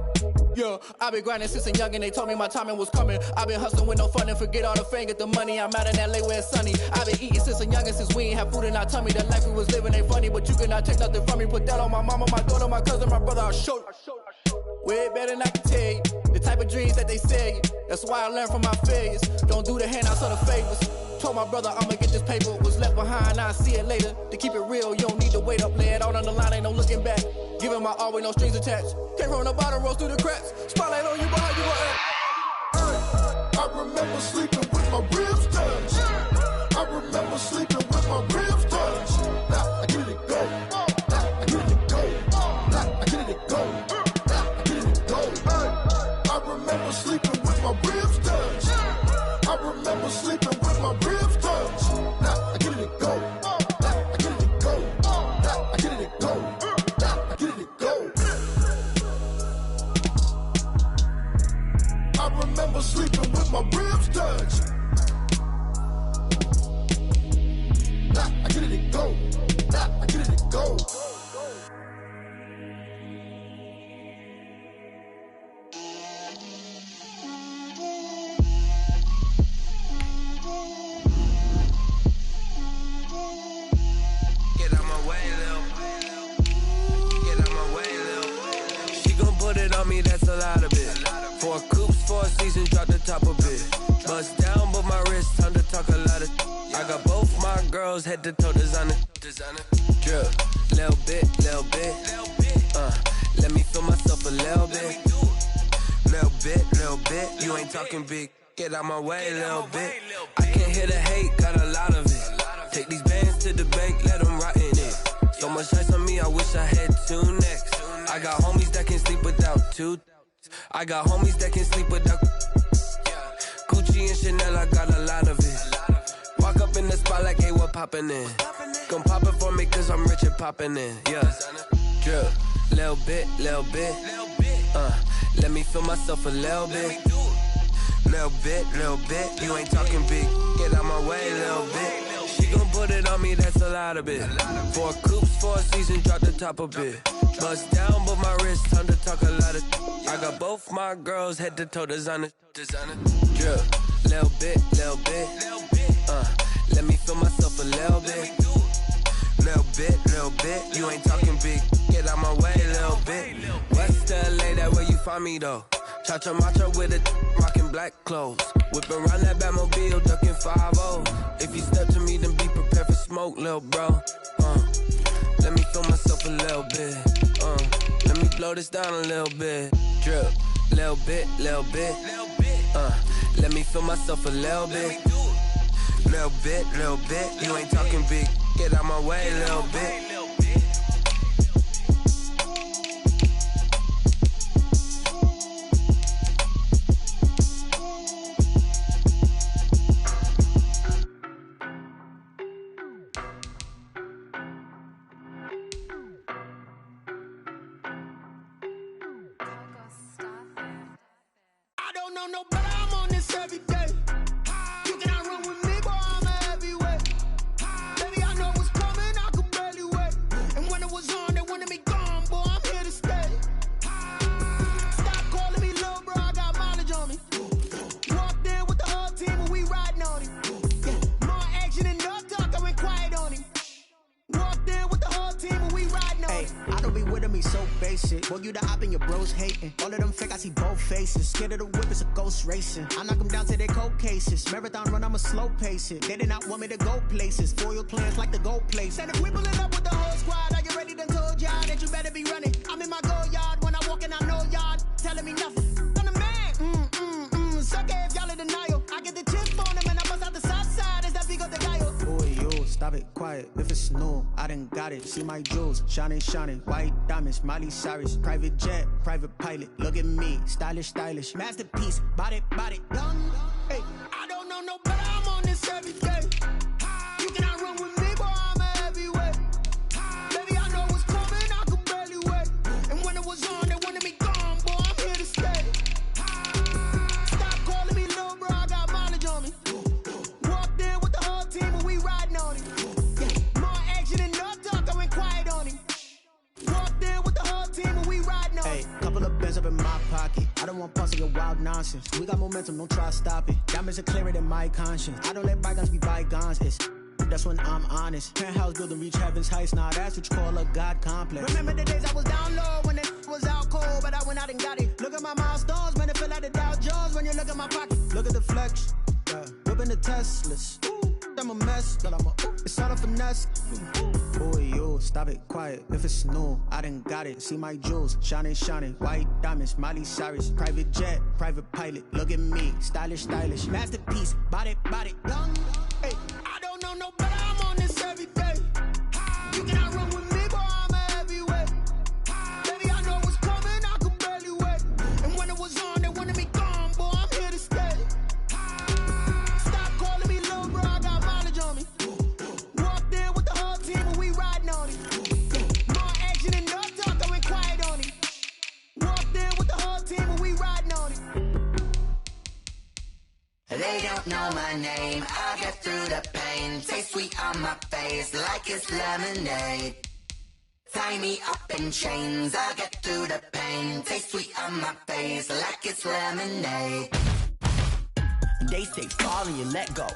Yeah, I been grinding since a young and they told me my timing was coming. I been hustling with no fun and forget all the fame, get the money. I'm out in LA where it's sunny. I been eating since a young and since we ain't have food in our tummy. The life we was living ain't funny, but you cannot take nothing from me. Put that on my mama, my daughter, my cousin, my brother, I'll show you. Way better than I can tell you. The type of dreams that they sell you. That's why I learned from my failures. Don't do the handouts or the favors. Told my brother I'ma get this paper. Was left behind, I'll see it later. To keep it real, you don't need to wait up. Lay it out on the line, ain't no looking back. Giving my all with no strings attached. Came from the bottom, rose through the cracks. Spotlight on you, but how you gon' act? I remember sleeping with my ribs touched. I remember sleeping with my ribs touched. Now I get it and go. Now I get it and go. Now I get it and go. Now I get it and go. I remember sleeping with my ribs touched. I remember sleeping with my ribs touched. Now I get it and go. Now I get it and go. Now I get it and go. Now I get it and go. I remember sleeping with my ribs touched. Now I get it and go. Now I get it and go. Get out my way, Lil. Get out my way, Lil. She gon' put it on me, that's a lot of it. 4 coops, 4 seasons, drop the top a bit. Bust down, but my wrist, time to talk a lot of. I got both my girls head to toe designer. Drip, little bit, little bit. Let me feel myself a little bit. Little bit. You ain't talking big. Get out my way, little bit. I can't hear the hate, got a lot of it. Take these bands to the bank, let them rot in it. So much ice on me, I wish I had 2 necks. I got homies that can sleep without 2. I got homies that can sleep without Gucci and Chanel, I got a lot of it. Walk up in the spot like, hey, what poppin' in? Gon' pop it for me cause I'm rich and poppin' in. Yeah, drip, little bit. Let me feel myself a little bit. Little bit. You ain't talking big. Get out my way, little bit. She gon' put it on me, that's a lot of it. 4 coops, 4 seasons, drop the top a bit. Bust down, but my wrist, time to talk a lot of. I got both my girls head to toe designer. Drip, little bit. Let me feel myself a little bit. Little bit. You ain't talking big. Get out my way, little bit. West LA, that where you find me though. Cha-cha matcha with a rockin' black clothes. Whippin' around that Batmobile, duckin' 5-0. If you step to me, then be prepared for smoke, lil' bro. Let me feel myself a little bit. Let me blow this down a little bit. Drip, little bit. Let me feel myself a little bit. Little bit. You ain't talking big. Get out my way, little bit. I don't know no better, I'm on this every day. You cannot run with me, boy, I'm a heavyweight. Baby, I know what's coming, I could barely wait. And when it was on, they wanted me gone, boy, I'm here to stay. Stop calling me little bro, I got mileage on me. Walked in with the whole team and we riding on him. More action and no talk, I went quiet on him. Walked in with the whole team and we riding on him. I don't be with me so basic. Boy, you the op and your bros hating. All of them fake, I see both faces. Scared of the whip, it's a ghost racing. I knock them down to their cold cases. Marathon run, I'ma slow pace it. They did not want me to go places. Foil plans like the gold place. Said if we pulling up with the whole squad, are you ready? Done told y'all that you better be running. I'm got it. See my jewels, shining, shining. White diamonds, Miley Cyrus. Private jet, private pilot. Look at me, stylish, stylish. Masterpiece, body, body. Young, hey, I don't know no better. I'm on this every day. You cannot run with me, boy. I'm a heavyweight. Baby, I know what's coming. I could barely wait. And when it was on, they wanted me gone, boy. I'm here to stay. Stop calling me little bro. I got mileage on me. Walked in with the whole team and we riding on it. Yeah, more action than no talk. I went quiet on him. Walked in with the whole team and we riding on it. Hey, couple of bands up in my pocket. I don't want parts of your wild nonsense. We got momentum, don't try to stop it. Diamonds are clearer than my conscience. I don't let bygones be bygones. It's that's when I'm honest. Penthouse building reach heaven's heights. Now that's what you call a God complex. Remember the days I was down low when it was out cold, but I went out and got it. Look at my milestones, man, it feel like the Dow Jones when you look at my pocket. Look at the flex, yeah. Whipping the Teslas. I'm a mess, but I'm a it's all a finesse. Boy, yo, stop it, quiet. If it's new, I done got it. See my jewels, shining, shining. White diamonds, Miley Cyrus. Private jet, private pilot. Look at me, stylish, stylish. Masterpiece, body, body. Young, hey, I don't know no better. I'm on this every day. You cannot run with me, boy. I'm a heavyweight. Baby, I know what's coming. I could barely wait. And when it was on, they wanted me gone, boy. I'm here to stay. Stop calling me little bro. I got mileage on me. Walked in with the whole team and we riding on it. More action than no talk. I went quiet on it. Walked in with the whole team and we riding on it. They don't know my name, I'll get through the pain. Taste sweet on my face like it's lemonade. Tie me up in chains, I'll get through the pain. Taste sweet on my face like it's lemonade. They say fall and you let go,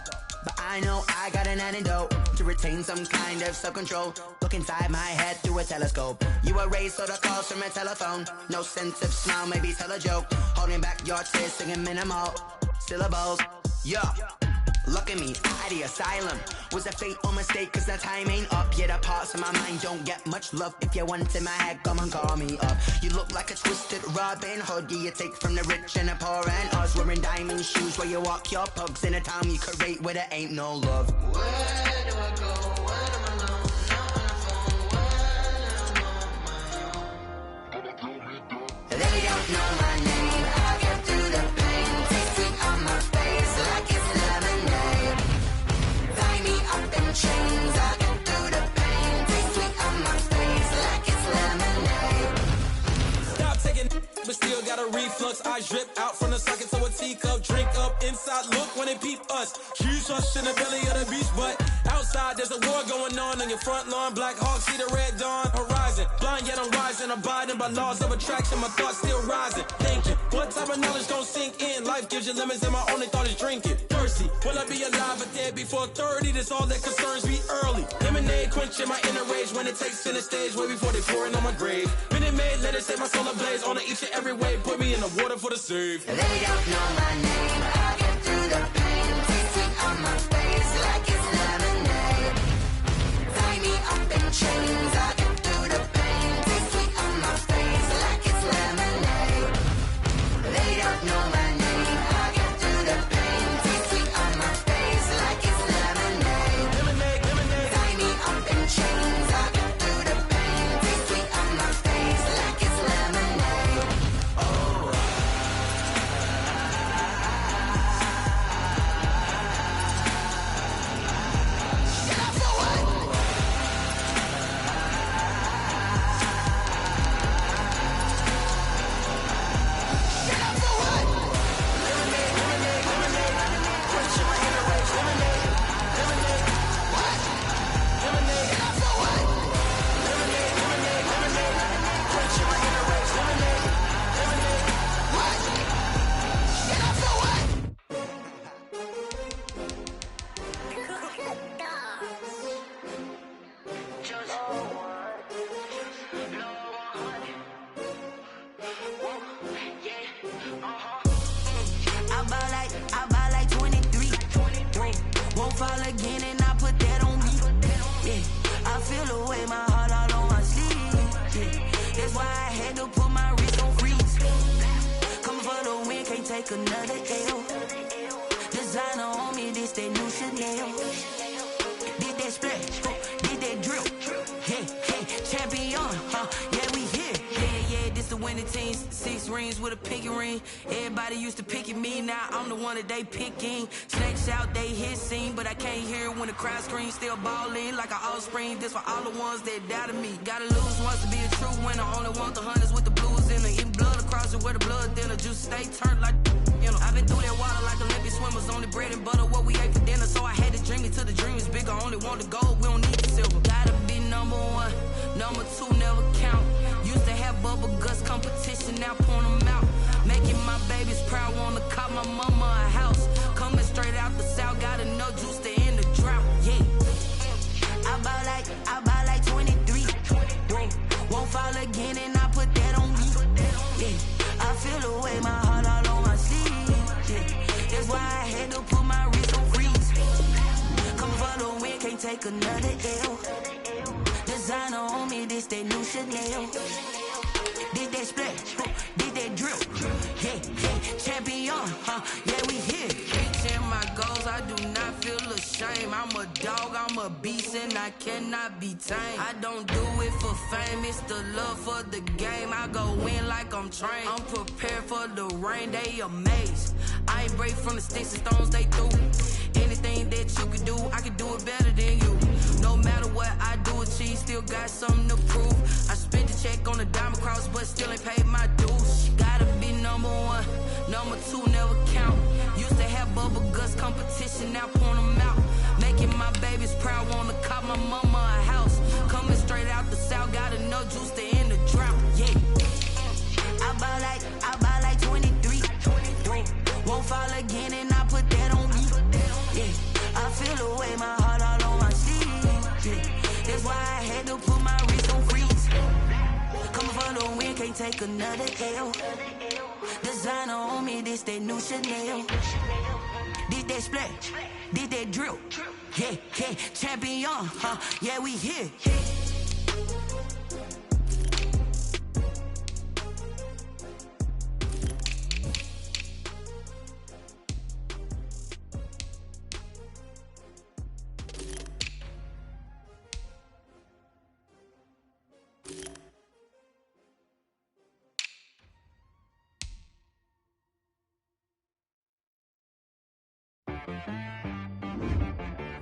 but I know I got an antidote to retain some kind of self-control. Look inside my head through a telescope. You erase all the calls from a telephone. No sense of smile, maybe tell a joke. Holding back your tears, singing minimal syllables. Yeah, look at me, at the asylum. Was a fate or mistake, cause the time ain't up. Yet the parts of my mind don't get much love. If you want in my head, come and call me up. You look like a twisted Robin Hood. You take from the rich and the poor and us. Wearing diamond shoes where you walk your pugs in a town you create where there ain't no love. Where do I go? When I'm alone? Not on the phone, when I'm on my own. They don't know my name, I'll get through the pain. Taste sweet on my face like it's lemonade. Tie me up in chains, I'll get through the pain. Taste sweet on my face like it's lemonade. Stop taking but still got a reflux. I drip out from the socket to a teacup. Drink up inside, look when they peep us. Huge us in the belly of the beach, but outside there's a war going on your front lawn. Black Hawk see the red dawn horizon. Blind yet I'm rising, abiding by laws of attraction. My thoughts still rising. Thinking, what type of knowledge gon' sink in? Life gives you lemons and my only thought is drinking. Thirsty, will I be alive or dead before 30? That's all that concerns me early. Lemonade quenching my inner rage when it takes center stage way before they pour it on my grave. Minute Maid, let it set my soul ablaze on each and every way. Put me in the water for the save. They don't know my name, I'll get through the pain. Taste sweet on my face like it's lemonade. Tie me up in chains, I'll get through the pain. Taste sweet on my face like it's lemonade. They don't know my name, I'll get through the pain. Taste sweet on my face like it's lemonade. Lemonade, lemonade. Tie me up in chains, I'll get through the pain. Taste sweet on my face like it's lemonade. I buy like 23. Won't fall again and I put that on me. Yeah, I feel the way my heart all on my sleeve. Yeah, that's why I had to put my wrist on freeze. Coming for the win, can't take another L. Designer on me, this that new Chanel. Did that splash, did that drip. Yeah, dreams with a pinky ring. Everybody used to pick at me, now I'm the one that they picking. Snakes out, they hit scene, but I can't hear when the crowd screams. Still ballin' like an offspring. This for all the ones that doubted me. Gotta lose once to be a true winner. Only want the hunters with the blues in it. Eating blood across it where the blood thinner. Juice stay turned like, you know. I've been through that water like Olympic swimmers. Only bread and butter, what we ate for dinner. So I had to dream it till the dream is bigger. Only want the gold, we don't need the silver. Gotta be number one, number two never count. Used to have bubble guts competition, now point them out. Making my babies proud, wanna cop my mama a house. Coming straight out the south, got enough juice to end the drought, yeah. I buy like 23. Won't fall again and I put that on me, yeah. I feel the way, my heart all on my sleeve, yeah. That's why I had to put my wrist on freeze. Coming for the win, can't take another L. Designer on me, this that new Chanel. Did that split, did that drill, yeah, champion, yeah, we here. Reaching my goals, I do not feel ashamed. I'm a dog, I'm a beast, and I cannot be tamed. I don't do it for fame, it's the love for the game. I go in like I'm trained. I'm prepared for the rain, they amazed. I ain't break from the sticks and stones they threw. Anything that you can do, I can do it better than you. No matter what I do, achieve, still got something to prove. I spent the check on the diamond cross, but still ain't paid my dues. Gotta be number one, number two never count. Used to have bubble guts competition, now point them out. Making my babies proud, wanna cop my mama a house. Coming straight out the south, got enough juice to end the drought, yeah. I buy like 23. Won't fall again and I put that on me, yeah. I feel the way, my heart all on my sleeve, yeah. That's why I had to put my wrist on freeze. Coming for the win, can't take another L. Designer on me, this that new Chanel. Did that split, did that drill, yeah, champion, yeah, we here.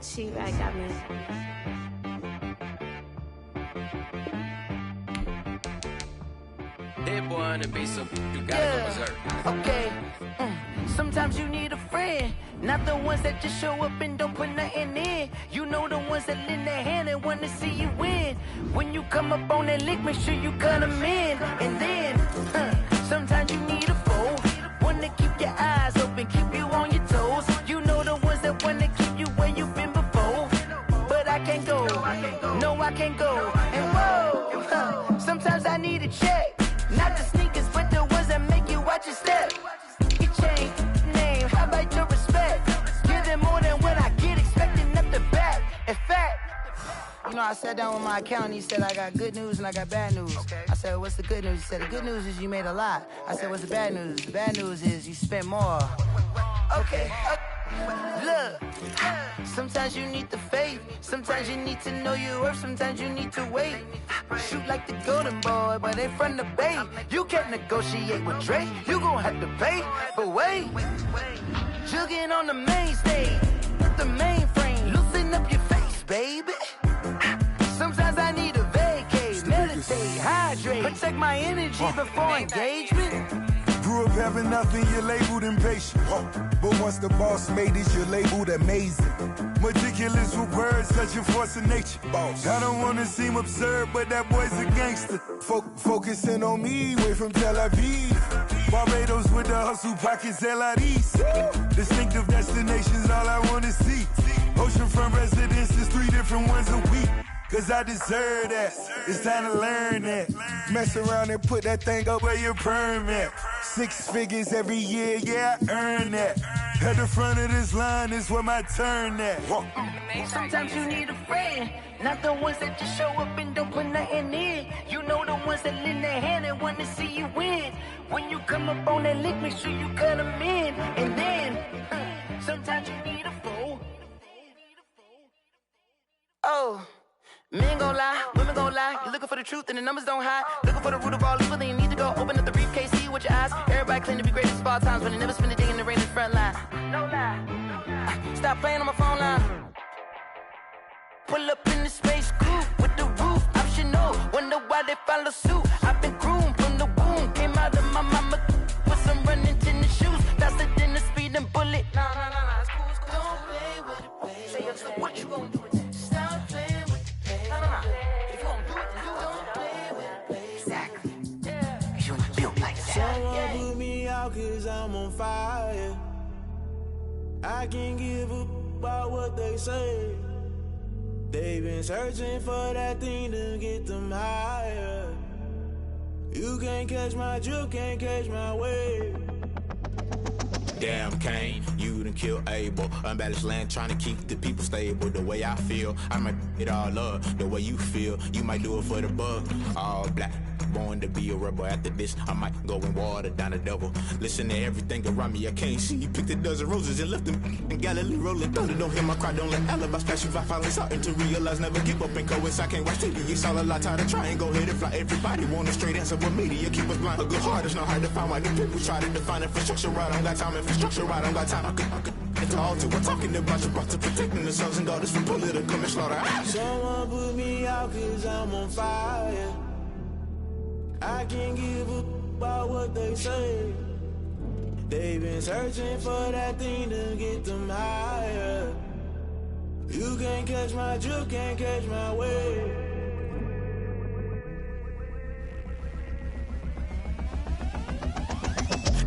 She right got me. That boy on the beat, so you gotta go berserk. Okay. Sometimes you need a friend, not the ones that just show up and don't put nothing in. You know the ones that lend their hand and want to see you win. When you come up on that lick, make sure you cut them in. And then, sometimes you need a foe, one to keep your eyes open, keep you on your toes. You know the ones that want to keep you where you've been before. But I can't go, no I can't go. And whoa, sometimes I need a check. Not the sneakers, but the ones that make you watch your step. Your chain, name, how about your respect? Give them more than what I get, expecting up the back. In fact, you know, I sat down with my accountant, he said, I got good news and I got bad news. Okay. I said, what's the good news? He said, the good news is you made a lot. I said, what's the bad news? The bad news is you spent more. Okay. Look, sometimes you need the faith, sometimes you need to know your worth, sometimes you need to wait. Shoot like the golden boy, but in front of Bay. You can't negotiate with Drake, you gon' have to pay. But wait, jugging on the main stage, the mainframe, loosen up your face, baby. Sometimes I need a vacate, meditate, hydrate, protect my energy before engagement. Grew up having nothing, you're labeled impatient. But once the boss made it, you're labeled amazing. Meticulous with words, such a force of nature. I don't wanna seem absurd, but that boy's a gangster. Focusing on me, way from Tel Aviv. Barbados with the hustle pockets, LIDs. Distinctive destinations, all I wanna see. Oceanfront residences, 3 different ones a week. Cause I deserve that, it's time to learn that. Mess around and put that thing up where your perm at. 6 figures every year, yeah, I earn that. At the front of this line is where my turn at. Sometimes you need a friend, not the ones that just show up and don't put nothing in. You know the ones that lend their hand and want to see you win. When you come up on that lick, make sure you cut them in. And then, sometimes you need a foe. Oh. Men gon' lie, women gon' lie. You're looking for the truth and the numbers don't hide. Looking for the root of all evil, then you need to go open up the briefcase, see what out your eyes. Everybody claim to be greatest of all times, but they never spend a day in the rain in the front line. No lie. Stop playing on my phone line. Pull up in the space coupe with the roof optional. Wonder why they follow suit. I've been groomed from the womb. Came out of my mama with some running tennis shoes. Faster than the speeding bullet. Nah, it's cool, it's cool. Don't play with it, baby. Say so what you gon' do with it? Stop playing with it, baby. Nah. If you gon' do it, then don't play with it, baby. Exactly. Yeah. Cause you ain't built like that. Someone put me out cause I'm on fire. I can't give up about what they say. They've been searching for that thing to get them higher. You can't catch my drift, can't catch my wave. Damn, Kane, you done killed Abel. Unbalanced land, trying to keep the people stable. The way I feel, I might it all up. The way you feel, you might do it for the bug. All black, born to be a rebel. After this, I might go and water down the devil. Listen to everything around me, I can't see. Picked a dozen roses and left them in Galilee rolling thunder. Don't hear my cry, don't let alibis pass you. I finally starting to realize, never give up and coincide. I can't watch TV, it's all a lot. Time to try and go ahead and fly. Everybody want a straight answer, but media keep us blind. A good heart is not hard to find. Why the people try to define infrastructure right? I don't got time, infrastructure right, I don't got time. I could it's all to we're talking about you, about to protecting the sons and daughters from political and slaughter. Someone put me out cause I'm on fire. I can't give up about what they say. They've been searching for that thing to get them higher. You can't catch my drift, can't catch my wave.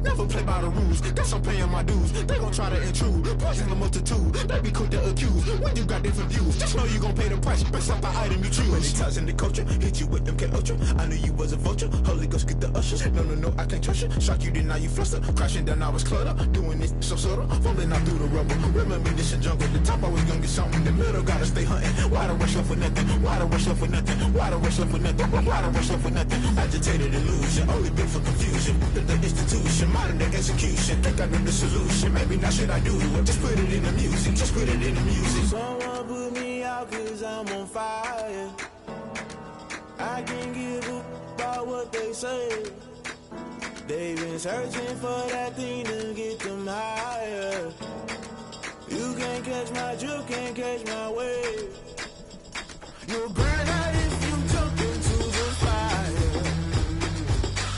Never play by the rules, guess I'm paying my dues. They gon' try to intrude, poison the multitude. They be quick to accuse, when you got different views. Just know you gon' pay the price, based off the item you choose. Many times in the culture, hit you with MK Ultra. I knew you was a vulture, Holy Ghost get the ushers. No, I can't trust you. Shock you, then now you fluster. Crashing down, I was clutter. Doing this so subtle, falling out through the rubble. Remember this a jungle, the top I was gonna get something. The middle gotta stay hunting. Why the rush left for nothing? Why the rush left for nothing? Why the rush left for nothing? Why the rush left for nothing? Agitated illusion, only been for confusion. The institution, modern day execution. Think I know the solution. Maybe not should I do it? Just put it in the music. Just put it in the music. Someone put me out cause I'm on fire. I can't give up about what they say. They've been searching for that thing to get them higher. You can't catch my drift, can't catch my wave. You'll burn out if you jump into the fire.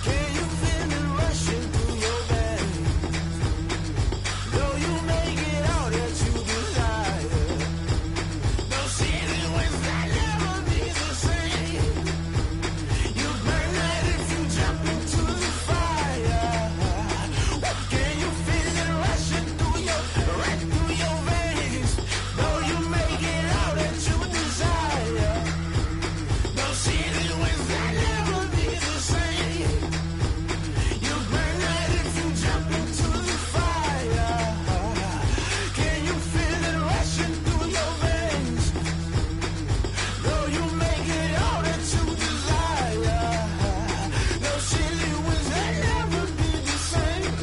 Can you feel it rushing through your veins? Though you may get all that you desire, no ceiling wins that never be the same. You burn out if you jump into the fire. Can you feel it rushing through your veins? Though you may get all that you desire, no ceiling wins that never be the same. You burn out if you jump into the fire. Can you feel it rushing through your veins? Though you may get all that you desire, no ceiling wins that never be the same.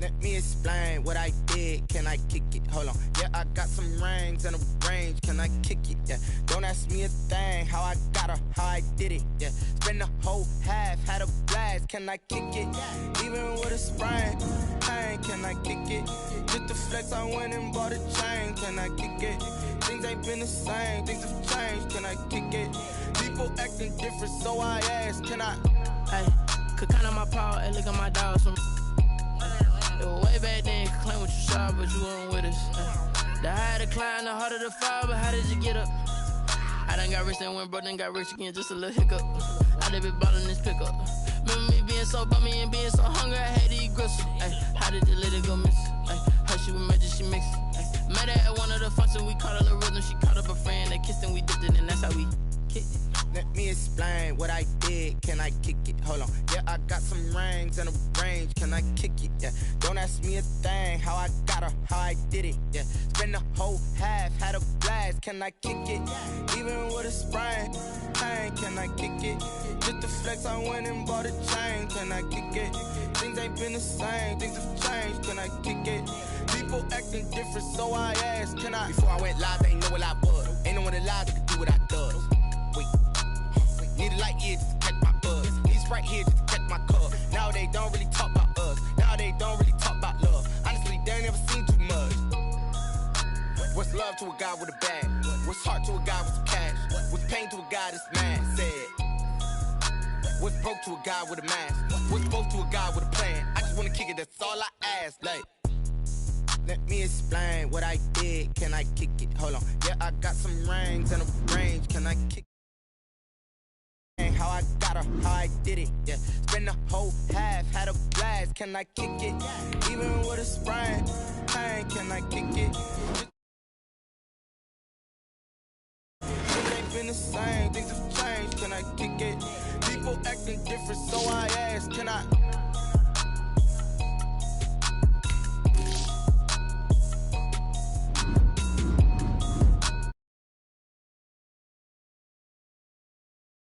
Let me explain what I did. Can I kick it? Hold on. Yeah, I got some rings and a range. Can I kick it? Yeah. Don't ask me a thing. How I got her, how I did it. Yeah. Spend the whole half, had a blast. Can I kick it? Even with a sprain. Pain, can I kick it? Just the flex, I went and bought a chain. Can I kick it? Things ain't been the same. Things have changed. Can I kick it? People acting different, so I ask. Can I? Hey, could count on my power and look at my dogs from. Way back then, you could claim what you saw, but you weren't with us. The higher the climb, the harder the fall, but how did you get up? I done got rich and went broke, then got rich again, just a little hiccup. I done been ballin' this pickup. Remember me being so bummy and being so hungry, I had to eat gristle. How did the lady go miss? How she was magic, she mixed. Met her at one of the functions, we caught her the rhythm, she caught up a friend, they kissed and we dipped it, and that's how we kicked it. Let me explain what I did. Can I kick it? Hold on. Yeah, I got some rings and a range. Can I kick it? Yeah. Don't ask me a thing. How I got her, how I did it. Yeah. Spend the whole half, had a blast. Can I kick it? Even with a sprain. Pain, can I kick it? Just the flex, I went and bought a chain. Can I kick it? Things ain't been the same. Things have changed. Can I kick it? People acting different, so I asked, can I? Before I went live, they ain't know what I was. Ain't no one alive that could do what I does. Wait. Need a light here just to catch my buzz. Need right here just to catch my cup. Now they don't really talk about us. Now they don't really talk about love. Honestly, they ain't never seen too much. What's love to a guy with a bag? What's heart to a guy with some cash? What's pain to a guy that's mad? Said. What's broke to a guy with a mask? What's both to a guy with a plan? I just wanna kick it, that's all I ask. Like, let me explain what I did. Can I kick it? Hold on. Yeah, I got some rings and a range. Can I kick it? How I got her, how I did it. Yeah, spend the whole half, had a blast. Can I kick it? Even with a sprain, pain. Can I kick it? Things ain't been the same, things have changed. Can I kick it? People acting different, so I ask, can I?